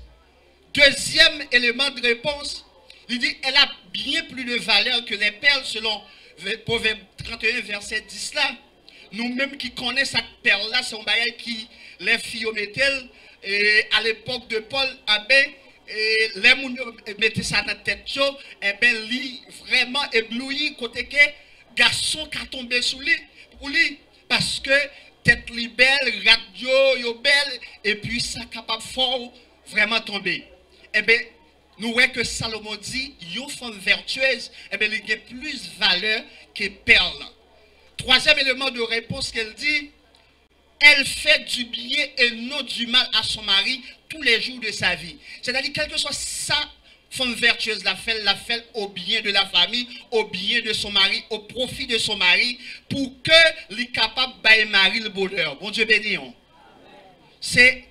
Speaker 12: Deuxième élément de réponse, il dit elle a bien plus de valeur que les perles selon Proverbe 31 verset 10 là. Nous-mêmes qui connaissons cette perle là, c'est un bagage qui les filles mettaient à l'époque de Paul, les gens mettaient ça dans la tête, et bien lui vraiment ébloui côté que garçon qui a tombé sous lui pour lui parce que tête li belle, radio yo belle, et puis ça capable fort vraiment tomber. Eh bien, nous voyons que Salomon dit, une femme vertueuse, eh bien, il y a plus de valeur que perle. Troisième élément de réponse qu'elle dit, elle fait du bien et non du mal à son mari tous les jours de sa vie. C'est-à-dire, quelle que soit sa femme vertueuse, la fait au bien de la famille, au bien de son mari, au profit de son mari, pour que les capable de mari le bonheur. Bon Dieu béni. C'est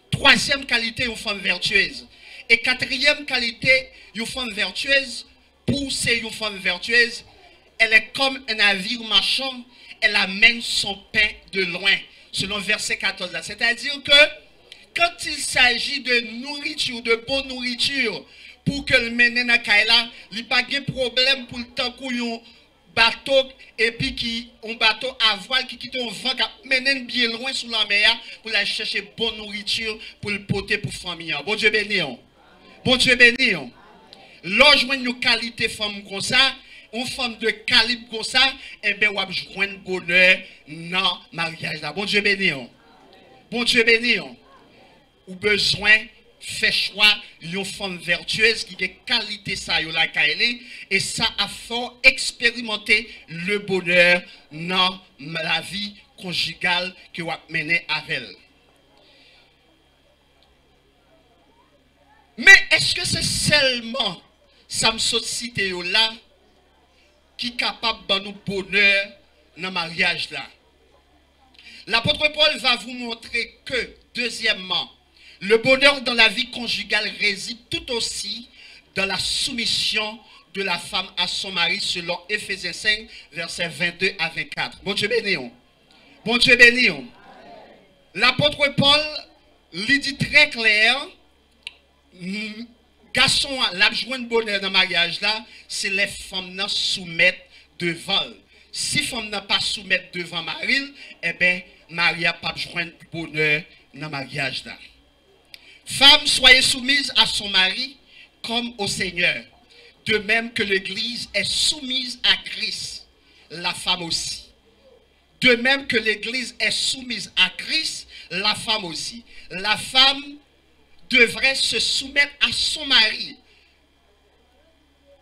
Speaker 12: troisième qualité une femme vertueuse. Et quatrième qualité une femme vertueuse, pour ces une femme vertueuse, elle est comme un navire marchand, elle amène son pain de loin, selon verset 14. C'est-à-dire que quand il s'agit de nourriture, de bonne nourriture, pour que le mène dans Kaila, il n'y a pas de problème pour le temps qu'on bateau et puis qui un bateau à voile qui quitte un vent qui mène bien loin sous la mer pour aller chercher bonne nourriture pour le porter pour famille. Bon Dieu béni. Bon Dieu béni. Lorsqu'on a une qualité femme comme ça, une femme de calibre comme ça, eh bien, on va joindre bonheur dans le mariage. Bon Dieu béni. Bon Dieu béni. Ou besoin fait choix une femme vertueuse qui a qualité ça la kaele et ça a fort expérimenter le bonheur dans la vie conjugale que vous menez avec elle. Mais est-ce que c'est seulement ça me saute cité là qui est capable de nous bonheur dans le mariage là? L'apôtre Paul va vous montrer que, deuxièmement, le bonheur dans la vie conjugale réside tout aussi dans la soumission de la femme à son mari selon Éphésiens 5, versets 22 à 24. Bon Dieu béni. Bon Dieu béni. L'apôtre Paul lui dit très clair, garçon, la joie de bonheur dans le mariage là, c'est les femmes qui soumettent devant. Si les femmes n'a pas soumettre devant Marie, eh bien, Marie n'a pas besoin de bonheur dans le mariage là. Femmes, soyez soumises à son mari comme au Seigneur. De même que l'Église est soumise à Christ, la femme aussi. De même que l'Église est soumise à Christ, la femme aussi. La femme devrait se soumettre à son mari.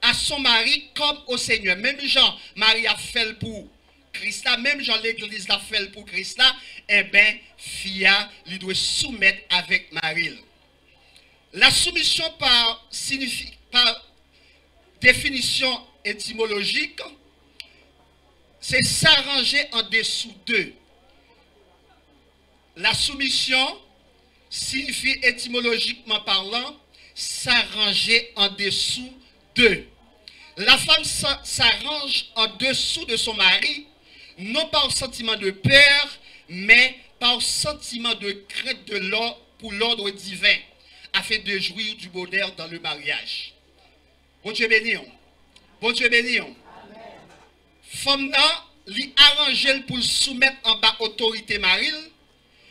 Speaker 12: À son mari comme au Seigneur. Même Jean, Marie a fait pour Christ là, même Jean l'Église a fait pour Christ là, eh bien, Fia, il doit soumettre avec Marie. La soumission par définition étymologique, c'est s'arranger en dessous d'eux. La soumission signifie étymologiquement parlant, s'arranger en dessous d'eux. La femme s'arrange en dessous de son mari, non par sentiment de peur, mais par sentiment de crainte pour l'ordre divin, afin de jouir du bonheur dans le mariage. Bon Dieu béni. Bon Dieu béni. Femme li arranger pour soumettre en bas autorité marine,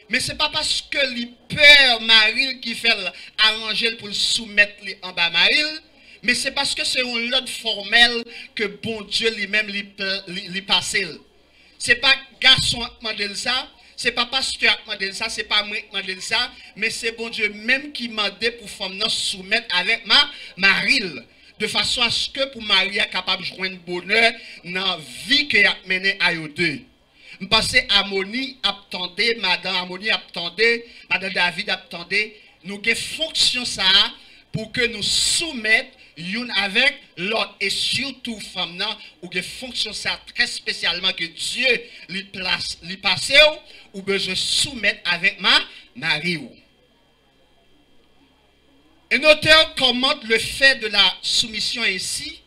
Speaker 12: mais ce n'est pas parce que li peur marine qui fait arranger pour soumettre en bas marine, mais c'est parce que c'est un ordre formel que bon Dieu lui-même li passe. C'est pas garçon qui m'a dit ça, c'est pas pasteur qui m'a dit ça, c'est pas moi qui m'a dit ça, mais c'est bon Dieu même qui m'a dit pour femme soumettre avec ma marine. De façon à ce que pour Marie soit capable de joindre bonheur dans la vie qu'elle a menée à eux deux. Je pense que Harmonie attendait, Madame Harmonie attendait, Madame David attendait, nous avons fonction ça pour que nous soumettions l'une avec l'autre. Et surtout, femmes, nous avons fonction ça très spécialement que Dieu lui passe ou besoin soumettre avec ma Marie. Un auteur commente le fait de la soumission ainsi.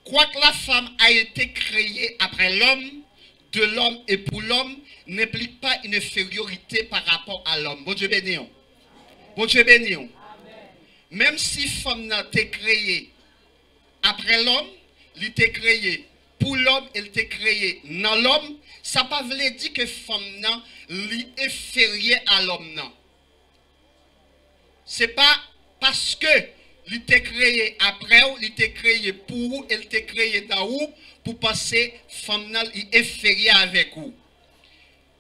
Speaker 12: Quoique la femme a été créée après l'homme, de l'homme et pour l'homme, n'implique pas une infériorité par rapport à l'homme. Bon Dieu béni. Bon Dieu béni. Même si femme n'a été créée après l'homme, elle a été créée pour l'homme, elle a été créée dans l'homme, ça ne veut pas dire que femme n'a est inférieure à l'homme. Ce n'est pas parce que il était créé après ou il était créé pour vous, il était créé dans vous pour passer femme inférieure avec vous.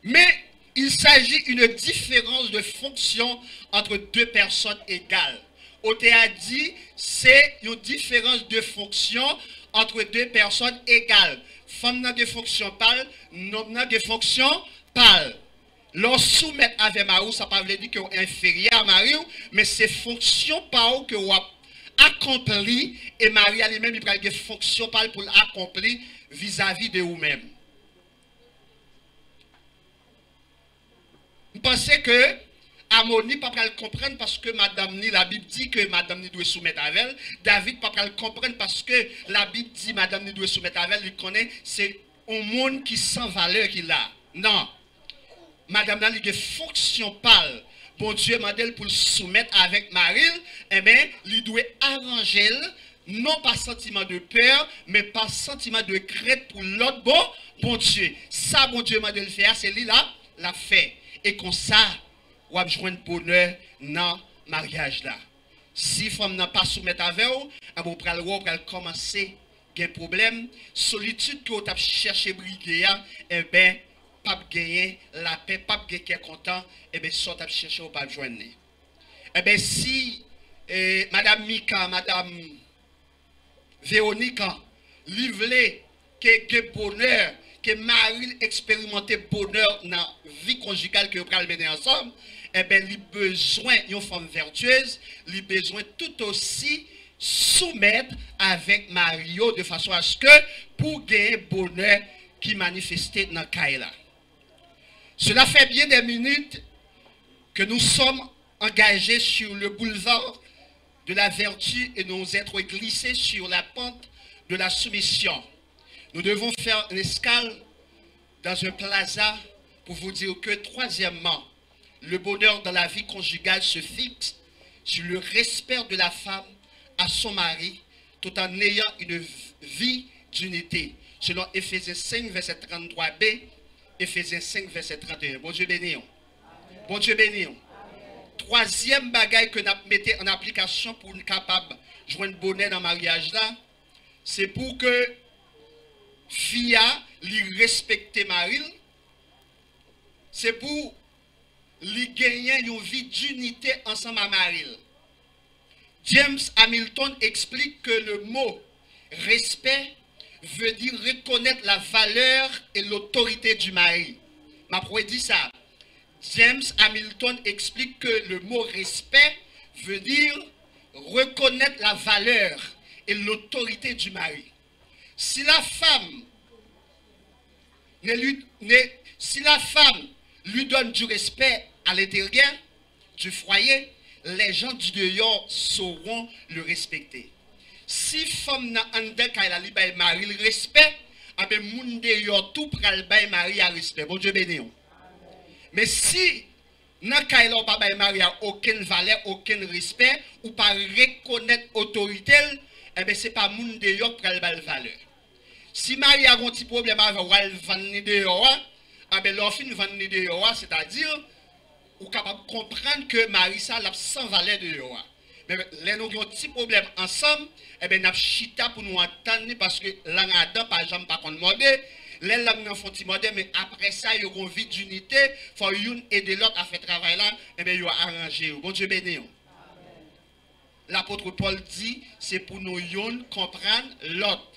Speaker 12: Mais il s'agit d'une différence de fonction entre deux personnes égales. On a dit c'est une différence de fonction entre deux personnes égales. Femme n'a de fonction pâle, homme n'a de fonction pâle. L'on soumet avec Marie, ça ne veut pas dire qu'on est inférieur à Marie, mais c'est fonction par que vous accompli et Marie elle-même il prend des fonctions pour l'accomplir vis-à-vis de vous-même. Vous pensez que Harmonie pas le comprendre parce que madame ni la Bible dit que madame ni doit soumettre avec elle. David pas le comprendre parce que la Bible dit madame ni doit soumettre avec elle. Il connaît c'est un monde qui sans valeur qu'il a. Non. Madame n'a des fonctions pâles. Bon Dieu m'a dit pour soumettre avec Marie, eh bien, il doit arranger, non pas sentiment de peur, mais pas sentiment de crainte pour l'autre bon Dieu. Ça, bon Dieu m'a dit le faire, c'est lui là, l'a fait. Et comme ça, on va joindre bonheur dans le mariage là. Si femme n'a pas soumettre avec vous, on va commencer à avoir un problème. Solitude que vous avez cherché à briguer, eh bien, pas gagner la paix, pas gagner content, et bien, soit à chercher ou pas joindre. Eh bien, si Madame Mika, Madame Véronique, livré que bonheur,
Speaker 13: que Marie expérimentait bonheur dans la vie conjugale que vous allez mener ensemble, eh bien, il a besoin d'une femme vertueuse, il a besoin tout aussi soumettre avec Mario de façon à ce que pour gagner bonheur qui manifestait dans Kaila. Cela fait bien des minutes que nous sommes engagés sur le boulevard de la vertu et nous être glissés sur la pente de la soumission. Nous devons faire une escale dans un plaza pour vous dire que troisièmement, le bonheur dans la vie conjugale se fixe sur le respect de la femme à son mari tout en ayant une vie d'unité. Selon Éphésiens 5, verset 33b, Éphésiens 5, verset 31. Bon Dieu béni. Bon Dieu béni. Troisième bagaille que nous mettons en application pour nous capables de joindre bonheur dans le mariage là, c'est pour que Fia lui respecte Maril, c'est pour lui gagner une vie d'unité ensemble à Maril. James Hamilton explique que le mot respect veut dire reconnaître la valeur et l'autorité du mari. Ma dit ça. James Hamilton explique que le mot respect veut dire reconnaître la valeur et l'autorité du mari. Si la femme lui donne du respect à l'intérieur du foyer, les gens du dehors sauront le respecter. Si femme n'a un qu'elle a mari le respect, avec moun dehors tout pral bay mari à respect. Bon Dieu béni. Mais si n'a qu'elle a pas bay mari a aucune valeur, aucun respect ou pas reconnaître autorité, eh bien c'est pas moun dehors pral bay valeur. Si mari a un petit problème avec vendre dehors, eh bien l'offre vendre dehors, c'est-à-dire ou capable de comprendre que mari ça l'a sans valeur dehors. Mais les nous avons un petit problème ensemble, eh bien, nous avons chita pour nous entendre parce que l'angadin, par exemple, pas qu'on demande, les langues font petit modèle, mais après ça, ils ont vie d'unité, il faut une aider l'autre à faire travail là, eh bien, ils ont arrangé. Bon Dieu béni. L'apôtre Paul dit, c'est pour nous comprendre l'autre.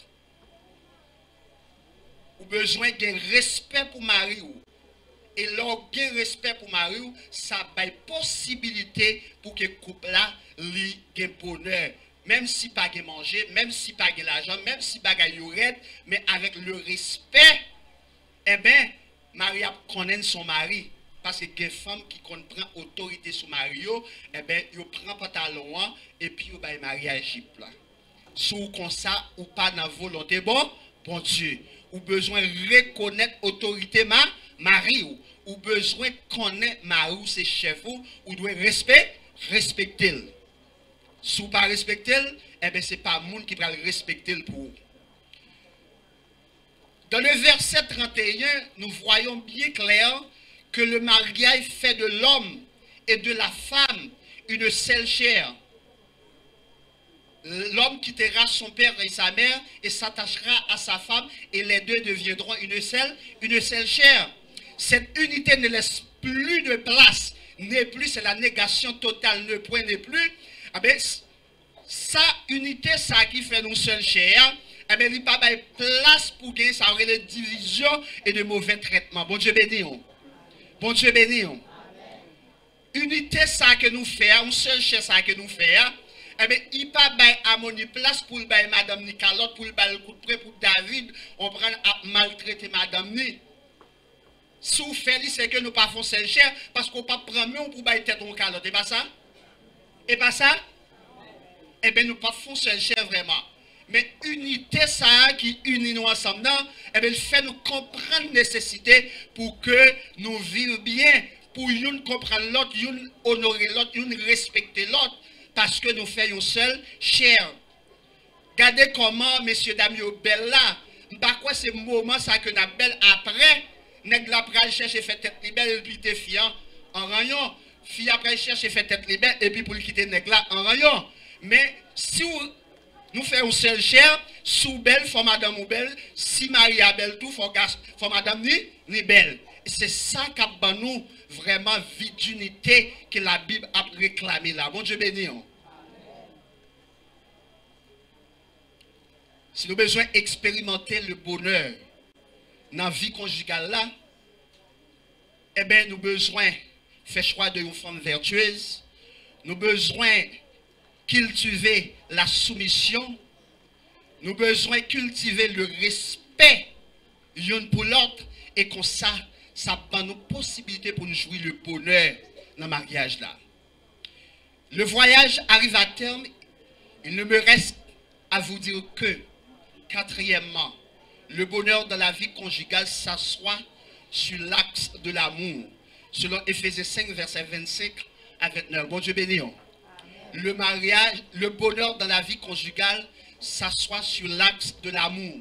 Speaker 13: Ou besoin d'un respect pour Marie. Et l'orgueil respect pour Marie, ça a une possibilité pour que le couple là ait un bonheur. Même si pas de manger, même si pas de l'argent, même si pas de yoret, mais avec le respect, eh bien, Marie connaît son mari. Parce que les femmes qui comprennent autorité sur Marie, eh bien, ils prennent pantalon et puis ils ont Marie à Égypte. Si vous comme ça, ou pas dans la volonté, bon Dieu. Ou besoin de reconnaître autorité Marie ou besoin de connaître Marie ses chefs ou doit respecter. Si vous ne respectez pas, eh bien, ce n'est pas le monde qui va le respecter pour vous. Dans le verset 31, nous voyons bien clair que le mariage fait de l'homme et de la femme une seule chair. L'homme quittera son père et sa mère et s'attachera à sa femme et les deux deviendront une seule chair. Cette unité ne laisse plus de place, n'est plus, c'est la négation totale, ne point n'est plus. Ah ben, sa unité, ça qui fait une seule chair, ah ben, il n'y a pas de place pour gagner, ça aurait des divisions et de mauvais traitements. Bon Dieu béni. Bon Dieu béni. Unité, ça que nous faisons, une seule chair, ça que nous faisons. Eh bien, il n'y a pas de place pour Madame Nicalotte, pour le coup de près pour David, on prend à maltraiter Madame Ni. Si vous faites, c'est que nous ne pas faisons seul cher, parce qu'on ne peut pas prendre pour bailler tête en calotte. Et pas ça? Et pas ça? Eh bien, nous ne pas faisons seul cher vraiment. Mais unité, ça qui unit nous ensemble, eh bien, il fait nous comprendre la nécessité pour que nous vivions bien, pour nous comprendre l'autre, nous honorer l'autre, nous respecter l'autre. Parce que nous faisons seul cher. Regardez comment, messieurs, dames, yo belle là. Par quoi c'est moment ça que nous belle après, nèg la pral chercher fait tête libelle et puis te fiant en rayon. Fille après chercher fait tête libelle et puis pour le quitter nèg là en rayon. Mais si nous faisons seul cher, sous belle, faut madame ou belle, si Marie a belle tout, faut madame ni belle. C'est ça qui a nous vraiment vie d'unité que la Bible a réclamé là. Bon Dieu béni. Si nous avons besoin d'expérimenter le bonheur dans la vie conjugale là, eh bien, nous avons besoin de faire choix d'une femme vertueuse. Nous avons besoin de cultiver la soumission. Nous avons besoin de cultiver le respect l'une pour l'autre. Et comme ça donne nous possibilité pour nous jouir le bonheur dans le mariage là. Le voyage arrive à terme. Il ne me reste à vous dire que, quatrièmement, le bonheur de la vie conjugale s'assoit sur l'axe de l'amour. Selon Éphésiens 5, verset 25 à 29. Bon Dieu béni. Le mariage, le bonheur dans la vie conjugale s'assoit sur l'axe de l'amour.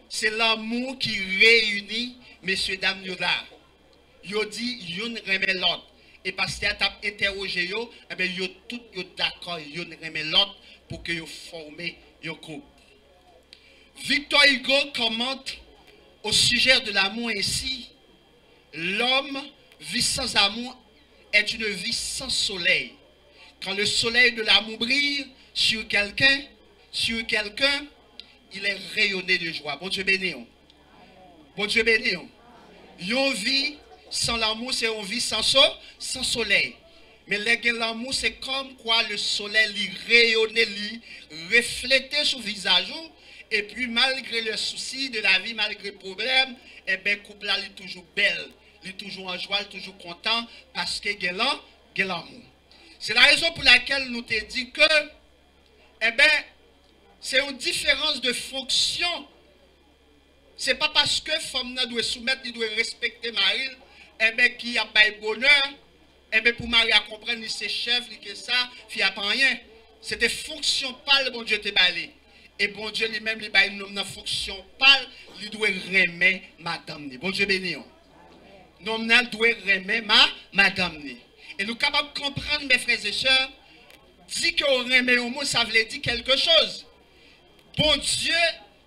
Speaker 13: C'est l'amour qui réunit, messieurs, dames, là. Yo dit, yon remet l'autre. Et parce qu'il a interrogé yo, eh bien, yo tout yo d'accord, yon remet l'autre pour que yo forment yon couple. Victor Hugo commente au sujet de l'amour ainsi: l'homme vit sans amour est une vie sans soleil. Quand le soleil de l'amour brille sur quelqu'un, il est rayonné de joie. Bon Dieu béni. Bon Dieu béni. Une vie sans l'amour, c'est une vie sans soleil. Mais l'amour, c'est comme quoi le soleil lui rayonnait, lui reflétait sur le visage. Et puis malgré le souci de la vie, malgré le problème, eh bien, le couple là, il est toujours belle. Il est toujours en joie, il est toujours content parce qu'il y a l'amour. C'est la raison pour laquelle nous te dit que, eh bien, c'est une différence de fonction. Ce n'est pas parce que femme doit soumettre, il doit respecter Marie, eh bien, qui a pas de bonheur, eh bien, pour Marie à comprendre, c'est chef, que ça, il n'y a pas rien. C'est des fonctions pâles, bon Dieu te balé. Et bon Dieu lui-même, il a une fonction pâle, il doit remettre madame. Bon Dieu béni. Nous doit remettre madame. Et nous sommes capables de comprendre, mes frères et sœurs, dit qu'on remet au mot, ça veut dire quelque chose. Bon Dieu,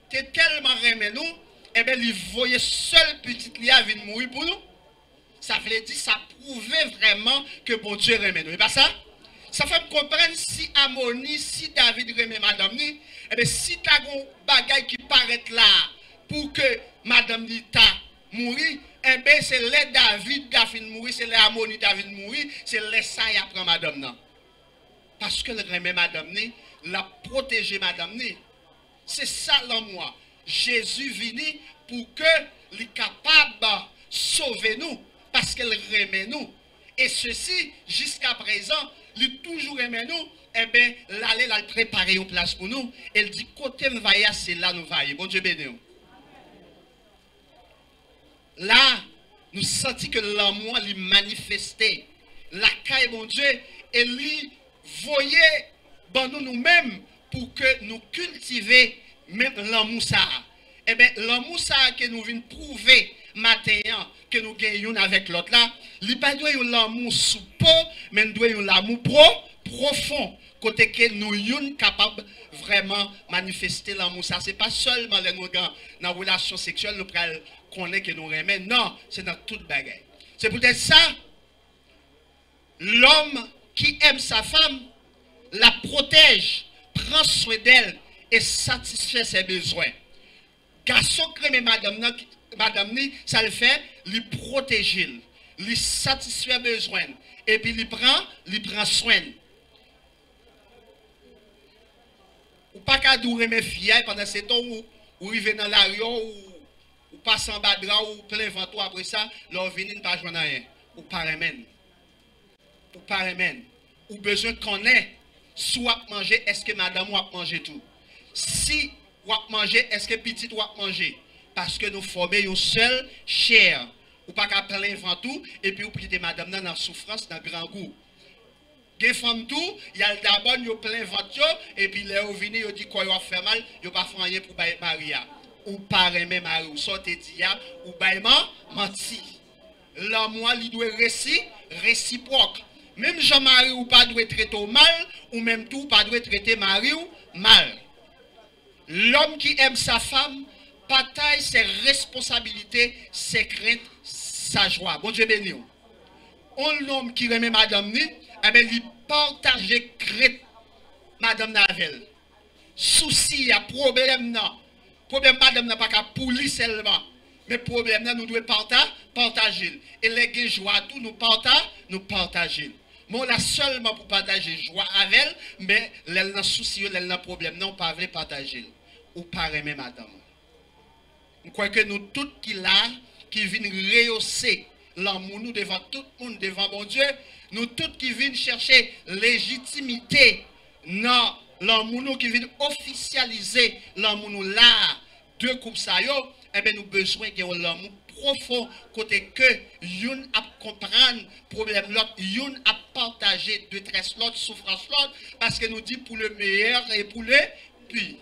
Speaker 13: t'es tellement remet nous, et bien, il voyait seul petite Lia venir mourir pour nous. Ça veut dire, ça prouvait vraiment que bon Dieu remet nous. Et pas ça? Ça fait comprendre si Harmonie, si David remet madame ni, et bien, si tu as un bagage qui paraît là pour que madame ni ta mourir, eh bien, c'est les David mourir, c'est les Harmonie David mourir, c'est les ça y apprend madame non. Parce que le remet madame ni, la protéger madame ni. C'est ça l'amour. Jésus vini pour que les capable de sauver nous, parce qu'elle remet nous. Et ceci, jusqu'à présent, il toujours remet nous, eh bien, l'aller la préparer une place pour nous. Elle dit, côté m'vaïa, c'est là nous vaillons. Bon Dieu béni. Là, nous sentons que l'amour lui manifesté. La caille, bon Dieu, et lui voyait bon nous-mêmes pour que nous cultivions même l'amour ça. Eh bien, l'amour ça que nous venons prouver maintenant que nous gagnons avec l'autre là, il n'y a pas de l'amour sous peau, mais nous devons l'amour profond. Côté que nous sommes capables vraiment manifester l'amour ça. Ce n'est pas seulement les nous dans la relation sexuelle, nous connaissons que nous aimons. Non, c'est dans toute bagaille. C'est peut-être ça, l'homme qui aime sa femme, la protège, prend soin d'elle et satisfait ses besoins. Garçon crème madame ni, ça le fait, lui protéger, lui satisfait besoin et puis lui prend soin. Ou pas qu'à dourer mes filles pendant ce temps où arrive dans l'avion ou passe en bas de drap ou plein vent après ça, leur venir ne pas joindre rien. Ou pas remène. Ou pas remène. Ou besoin qu'on ait soit manger, est-ce que madame ou a mangé tout? Si ou a manger, est-ce que petit ou a manger? Parce que nous formons une seule chair. Ou pas qu'à plein vent tout et puis ou quitter madame dans la souffrance, dans grand goût. Des femmes tout, il y a d'abord yo plein ventre et puis les ou vini yo dit quoi yo fait mal, yo pas fait rien pour bailler Maria ou pas aimer Marie ou sortir dia ou baillement menti. L'amour lui doit réciproque. Même Jean-Marie ou pas doit traiter au mal ou même tout pas doit traiter Marie ou mal. L'homme qui aime sa femme partage ses responsabilités, ses craintes, sa joie. Bon Dieu béni. Un homme qui aime madame ni, eh bien, il partage crainte madame Navel. Souci, il y a problème non. Problème madame n'a pas qu'à poulir seulement. Mais le problème, nous devons partager. Et les joie, tout nous partager. Moi, là seulement pour partager joie avec elle, mais elle a souci, elle a problème, non, pas veut partager. Ou pas aimer madame. Je crois que nous tous qui là, qui viennent rehausser l'amour nous devant tout le monde, devant mon Dieu, nous tous qui viennent chercher légitimité dans l'amour nous, qui viennent officialiser l'amour nous là, deux couples ça yo, eh bien nous besoin de l'amour profond côté que yon a comprendre problème l'autre, yon a partager détresse l'autre, souffrance l'autre, parce que nous dit pour le meilleur et pour le pire.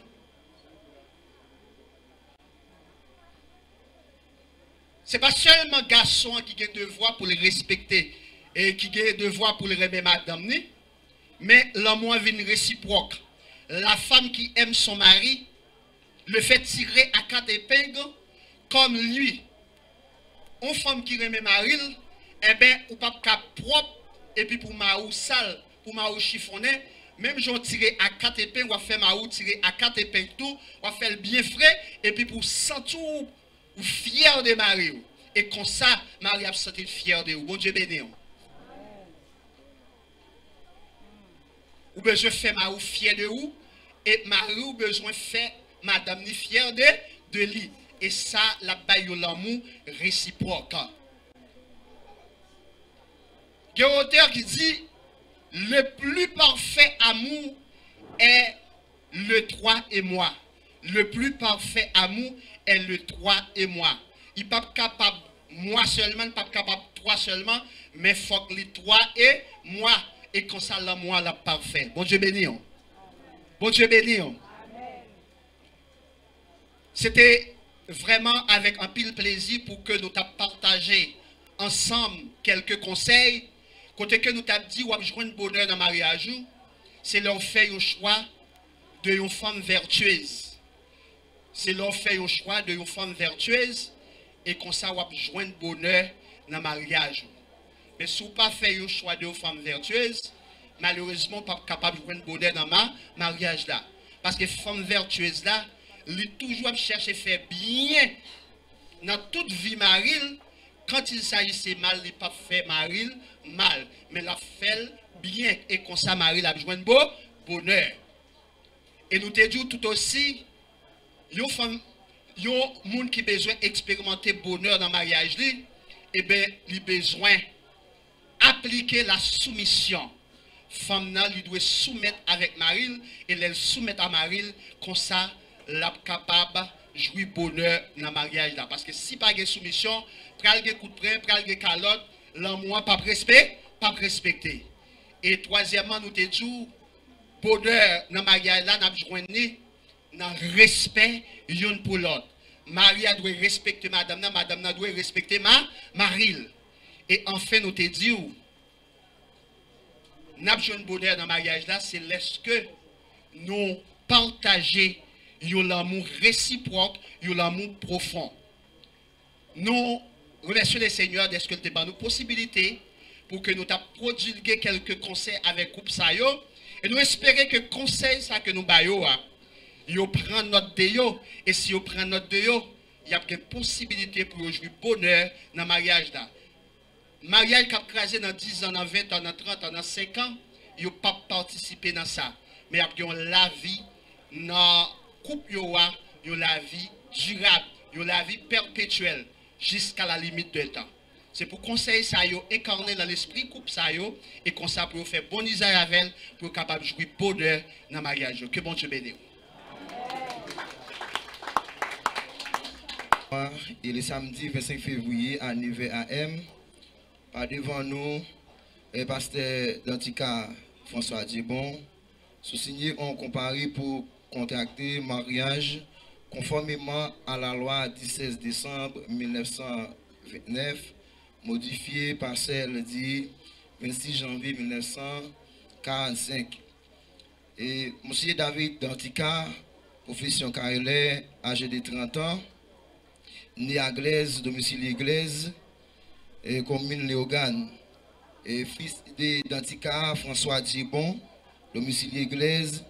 Speaker 13: Ce n'est pas seulement garçon qui a devoir pour le respecter et qui a devoir pour le remettre madame, mais l'amour vient réciproque. La femme qui aime son mari le fait tirer à quatre épingles comme lui. Une femme qui remet mari, eh bien, ou pas propre, et puis pour marou sale, pour marou chiffonné, même j'en tirer à quatre épingles, on va faire marou tirer à quatre épingles tout, on va faire bien frais, et puis pour sentir ou fier de Marie. Et comme ça, Marie a senti fier de vous. Bon Dieu béni. Ou besoin faire Marie fier de vous. Et Marie ou besoin faire madame ni fier de lui. Et ça, la baille l'amour réciproque. Il y a un auteur qui dit, le plus parfait amour est le toi et moi. Le plus parfait amour est le toi et moi. Il n'est pas capable, moi seulement, il n'est pas capable, toi seulement, mais il faut que les toi et moi, et comme ça, l'amour est parfait. Bon Dieu béni. Bon Dieu béni. C'était vraiment avec un pile plaisir pour que nous t'avons partagé ensemble quelques conseils. Côté que nous t'avons dit, ou joindre bonheur dans le mariage, c'est leur faire un choix de une femme vertueuse. C'est leur faire un choix de une femme vertueuse. Et comme ça, on joindre bonheur dans le mariage. Mais si vous pas fait un choix de femme vertueuse, malheureusement, pas capable de joindre bonheur dans ma mariage là. Parce que femme vertueuse là, elle est toujours chercher à faire bien dans toute vie marine. Quand il s'agit de mal, il pas fait marine mal, mais la fait bien. Et comme ça, Marie a besoin de bonheur. Et nous te disons tout aussi, il y a des gens qui ont besoin d'expérimenter bonheur dans le mariage, et bien, il a besoin d'appliquer la soumission. Femme, il doit soumettre avec Marie, et elle soumet à Marie, comme ça, elle est capable de jouir bonheur dans le mariage. Parce que si pas de soumission, pral de coup de frein, pral de calotte, l'amour pas respecté. Et troisièmement, nous te disons, bonheur dans le mariage, nous avons besoin dans le respect l'une pour l'autre. Marie doit respecter madame, madame doit respecter Marie. Et enfin, nous te disons, nous avons besoin de bonheur dans le mariage, c'est lorsque nous partageons l'amour réciproque, l'amour profond. Nous remercions le Seigneur de ce que tu as nous possibilité pour que nous t'as prodigué quelques conseils avec groupe Sayo. Et nous espérons que conseil ça que nous baillons, ils prennent notre déo. Et si ils prennent notre déo, il y a une possibilité pour jouer bonheur dans le mariage. Mariage qui a crasé dans 10 ans, dans 20 ans, dans 30 ans, dans 5 ans, ils n'ont pas participé dans ça. Mais ils ont la vie dans le couple, ils ont la vie durable, ils ont la vie perpétuelle jusqu'à la limite de temps. C'est pour conseiller ça, incarner dans l'esprit couple ça, et comme ça pour faire bon usage avec elle, pour être capable de jouer bonheur dans le mariage. Que bon Dieu bénisse.
Speaker 14: Et le samedi 25 février à 9h AM, par devant nous, le pasteur d'Antica François Djibon, sous-signé ont comparé pour contracter mariage conformément à la loi du 16 décembre 1929, modifiée par celle du 26 janvier 1945. Et M. David d'Antica, profession carrière, âgé de 30 ans, né à Glaise, domicile Glaise, et commune Léogane, et fils d'Antica François Djibon, domicile Glaise,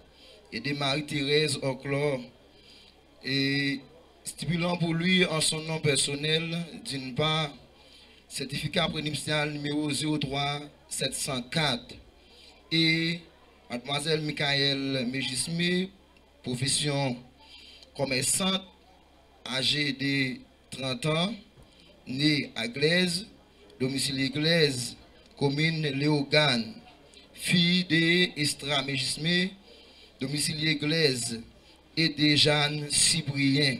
Speaker 14: et de Marie-Thérèse Oclor, et stipulant pour lui en son nom personnel, d'une part, certificat prénuptial numéro 03704 et mademoiselle Michael Mégismé, profession commerçante, âgée de 30 ans, née à Glaise, domicile Glaise, commune Léogane, fille de Estra Mégismé, domicile Glaise, et de Jeanne Cyprien.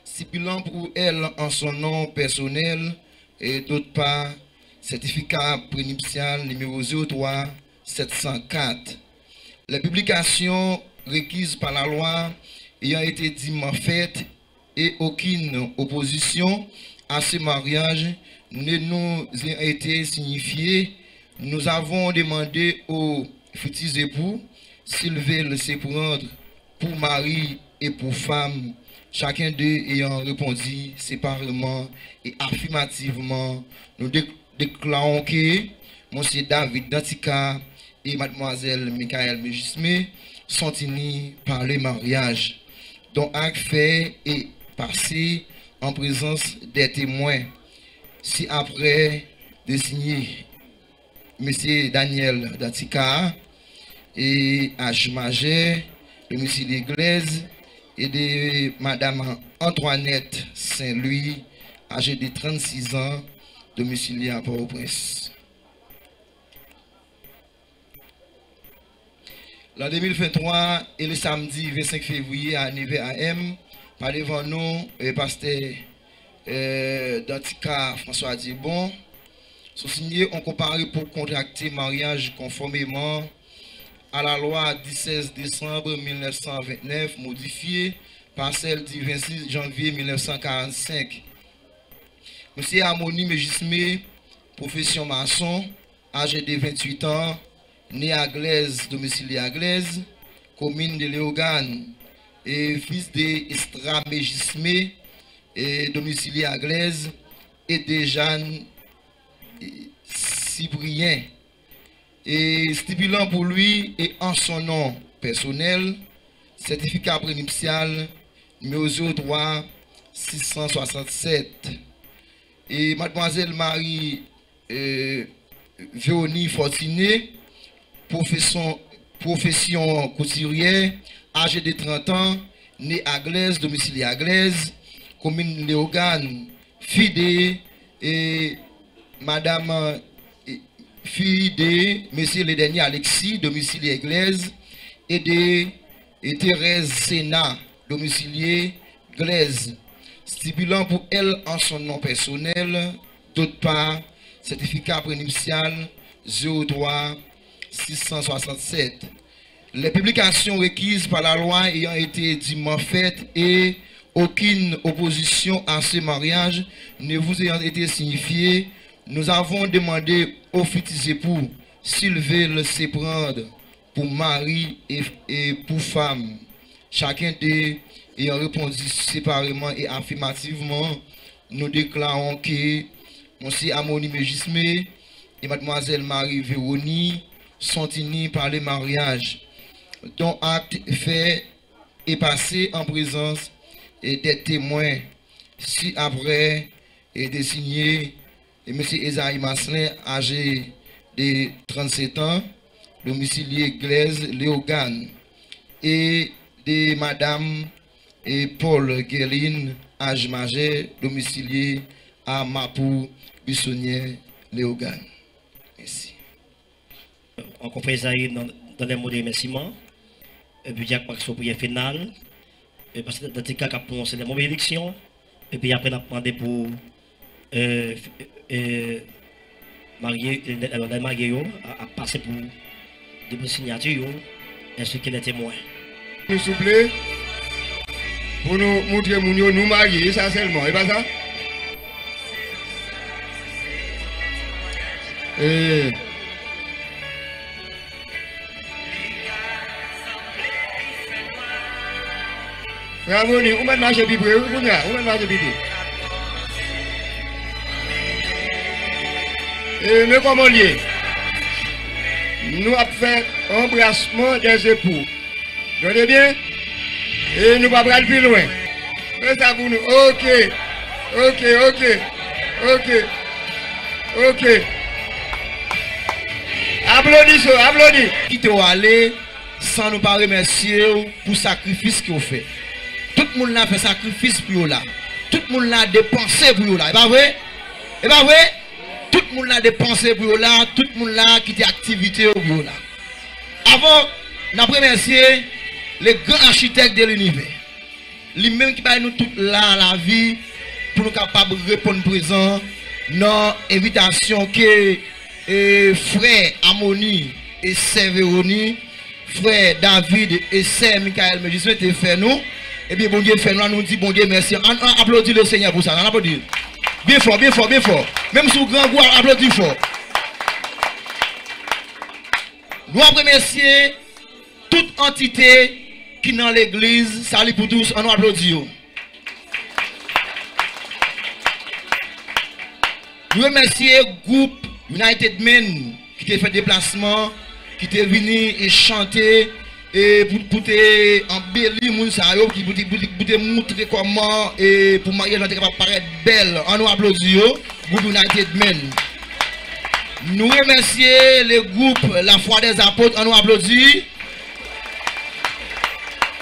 Speaker 14: Stipulant pour elle en son nom personnel et d'autre part, certificat prénuptial numéro 03704. Les publications requises par la loi ayant été dûment faites et aucune opposition à ce mariage ne nous a été signifiée, nous avons demandé aux futurs époux s'ils veulent se prendre pour mari et pour femme, chacun d'eux ayant répondu séparément et affirmativement. Nous déclarons que M. David Dantika et Mademoiselle Michael Mégismé sont unis par le mariage, dont acte fait et passé en présence des témoins. Si après de signer M. Daniel Dantika et H. Mager, domicile Église, et de Madame Antoinette Saint-Louis, âgée de 36 ans, domiciliée à Port-au-Prince. L'an 2023 et le samedi 25 février à 9h AM, par devant nous, le pasteur Dantika François Dibon, sont signés en comparé pour contracter mariage conformément à la loi du 16 décembre 1929 modifiée par celle du 26 janvier 1945. Monsieur Harmonie Mégismé, profession maçon, âgé de 28 ans, né à Glaise, domicilié à Glaise, commune de Léogane, et fils de Estra Mégismé, et domicilié à Glaise, et de Jeanne Cyprien. Et stipulant pour lui et en son nom personnel, certificat prénuptial numéro 03667. Et mademoiselle Marie Véronie Fortiné, profession couturière, âgée de 30 ans, née à Glaise, domiciliée à Glaise, commune Léogane, fille de madame fille de monsieur le dernier Alexis, domicilié Glaise, et de Thérèse Sénat, domicilié Glaise, stipulant pour elle en son nom personnel, d'autre part, certificat prénuptial 03667. Les publications requises par la loi ayant été dûment faites et aucune opposition à ce mariage ne vous ayant été signifiée, nous avons demandé aux futurs époux s'ils veulent se prendre pour mari et pour femme. Chacun d'eux ayant répondu séparément et affirmativement, nous déclarons que M. Harmonie Mégismé et Mademoiselle Marie Véronie sont unis par le mariage, dont acte fait et passé en présence des témoins. Si après et de signer et M. Esaïe Masselin, âgé de 37 ans, domicilié Glaise, Léogane, et de Madame et Paul Guéline, âge majeur, domicilié à Mapou, Buissonnière, Léogane. Merci.
Speaker 1: On comprend Esaïe dans les mots de remerciement. Et puis, il y a une prière finale. Et parce que dans ce cas, c'est la mauvaise élection. Et puis après, on a demandé pour les mariés à passer pour des signatures ainsi que les témoins.
Speaker 3: Nous souple pour nous montrer nous marier, ça seulement, et pas ça? Ramoni, où m'a marché pipi? Où m'a marché pipi? Mais comment lié? Nous avons fait embrassement des époux. Vous voyez bien? Et nous ne pouvons pas aller plus loin. Fais ça pour nous. Ok. Applaudissez.
Speaker 14: Qui te aller sans nous pas remercier pour le sacrifice qu'ils ont fait. Tout le monde a fait sacrifice pour eux là. Tout le monde a dépensé pour eux là. Et pas vrai? Tout le monde a dépensé pour eux là. Tout le monde a quitté activité pour eux là. Avant, nous avons remercié les grands architectes de l'univers. Les mêmes qui parlent nous tout là la vie pour nous capables de répondre présent dans l'invitation que frère Amoni et sœur Véronique, frère David et sœur Michael me disent fait nous. Et bien bon Dieu fait nous, nous dit bon Dieu merci. On applaudit le Seigneur pour ça. On applaudit. Bien fort. Même sous grand goût, applaudit fort. Nous remercions toute entité qui dans l'église, salut pour tous, on applaudit. Nous remercions le groupe United Men qui a fait déplacement, qui est venu et chanter et pour embellir moun sa yo, qui pour montrer comment et pour marier notre capable paraître belle. On nous applaudit groupe United Men. Nous remercions le groupe La Foi des Apôtres, on nous applaudit.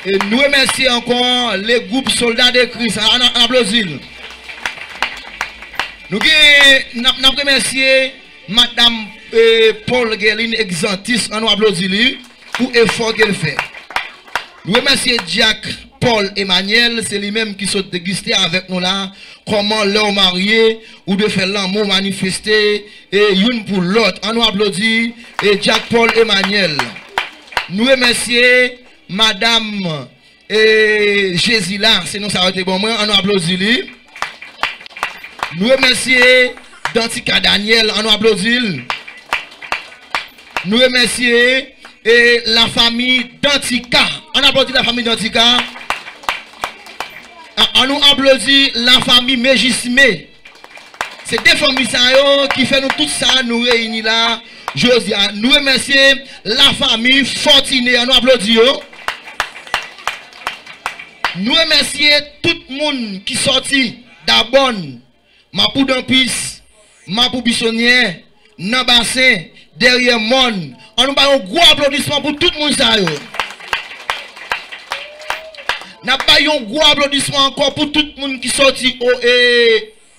Speaker 14: Et nous remercions encore les groupes Soldats de Christ, on applaudit. Nous remercions Madame Paul Guéline Exantis, on nous applaudit pour l'effort qu'elle fait. Nous remercions Jack Paul Emmanuel, c'est lui-même qui sont dégusté avec nous là, comment leur marié ou de faire l'amour manifester et une pour l'autre. On nous applaudit et Jack Paul Emmanuel. Nous remercions Madame Jésila, c'est nous ça a été bon, on nous applaudit. Nous remercions Dantika Daniel, on nous applaudit. Nous remercions la famille Dantika, on applaudit la famille Dantika. On nous applaudit la famille Mégisme. C'est des familles qui font nous tout ça, nous réunir là. Josia, nous remercions la famille Fortuné, on nous applaudit. Nous remercions tout le monde qui sorti d'Abon, Mapou d'Ampis, Mapou Bissonnier, Nambassin, derrière Mon. On nous bat un gros applaudissement pour tout le monde. N'a pas un gros applaudissement encore pour tout le monde qui sorti au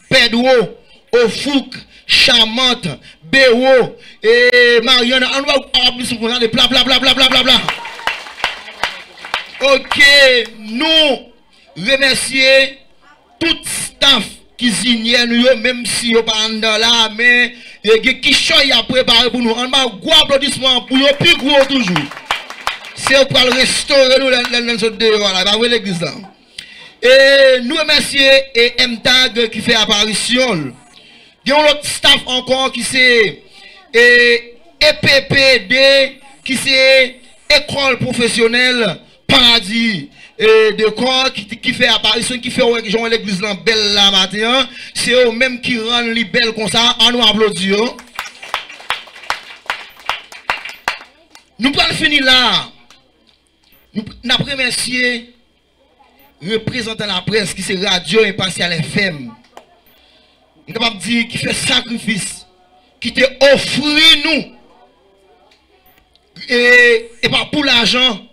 Speaker 14: Pedro, au Fouque, Chamante, Béo et Marianne. On nous bat un applaudissement pour les bla bla bla bla bla bla bla. Ok, nous remercions tout staff cuisinier nous, même si vous pas dans là, mais qui choisit à préparer pour nous. On a un gros applaudissement pour eux, plus gros toujours. C'est pour le restaurer nous dans l'église. Et nous remercions MTAG qui fait apparition. Il y a un autre staff encore qui c'est EPPD, qui c'est École Professionnelle Paradis de corps qui fait apparition, qui fait l'église belle la matin. C'est eux même qui rendent les belles comme ça. On nous applaudit. Nous pouvons finir là. Nous remercions représentant la presse qui c'est Radio Impartial FM. Nous sommes capables de dire qui fait sacrifice, qui te offre nous. Et pas pour l'argent,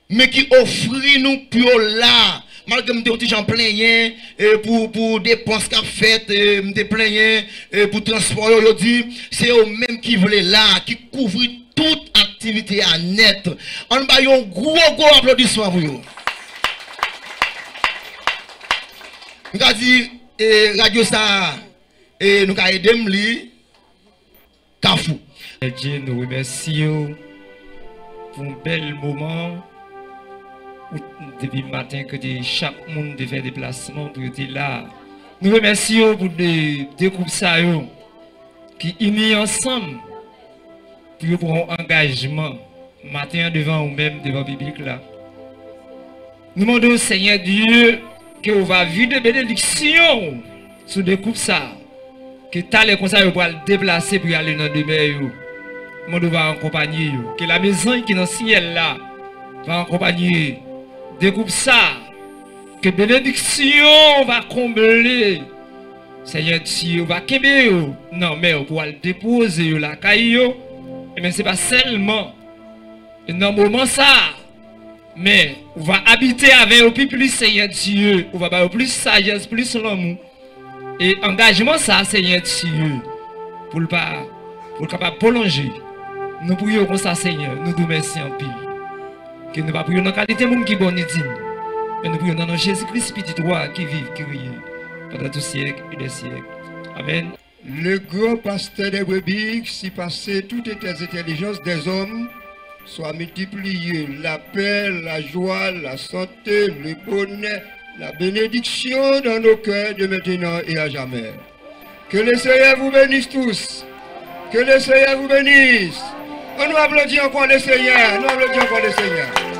Speaker 14: mais qui offre nous pour là. Malgré que je suis plein pour dépenses qu'a fait, je plein pour transport, je dis, c'est eux-mêmes qui veulent là, qui couvrent toute activité à net. On va un gros applaudissement pour eux. Nous avons dit, Radio Star, nous avons aidé Mli, Kafou.
Speaker 5: Dieu nous remercie pour un bel moment. Depuis le matin que chaque monde de faire déplacement pour être là. Nous remercions pour des groupes qui unis ensemble pour un engagement matin devant nous-mêmes, devant la Bible là. Nous demandons au Seigneur Dieu que vous va vivre de bénédictions sur des groupes que t'as les conseils pour le déplacer pour aller dans le demeure. Nous demandons va accompagner que la maison qui est dans le ciel là va accompagner des groupes
Speaker 8: Que bénédiction va combler. Seigneur Dieu, va kembe non mais pour le déposer la caillou. Et mais c'est pas seulement dans moment ça. Mais on va habiter avec au plus Seigneur Dieu, on va avoir plus sagesse, plus l'amour. Et engagement ça Seigneur Dieu pour le pas pour capable prolonger. Nous prions comme ça Seigneur, nous nous merci en pile. Que nous pas prions dans qualité monde qui bon et digne. Mais nous prions dans notre Jésus-Christ petit roi qui vit, qui règne pendant tout siècle et des siècles. Amen.
Speaker 3: Le grand pasteur des brebis, si passé toutes les intelligences des hommes, soit multiplié la paix, la joie, la santé, le bonheur, la bénédiction dans nos cœurs de maintenant et à jamais. Que le Seigneur vous bénisse tous. Que le Seigneur vous bénisse. On nous applaudit encore le Seigneur. Nous applaudissons encore le Seigneur.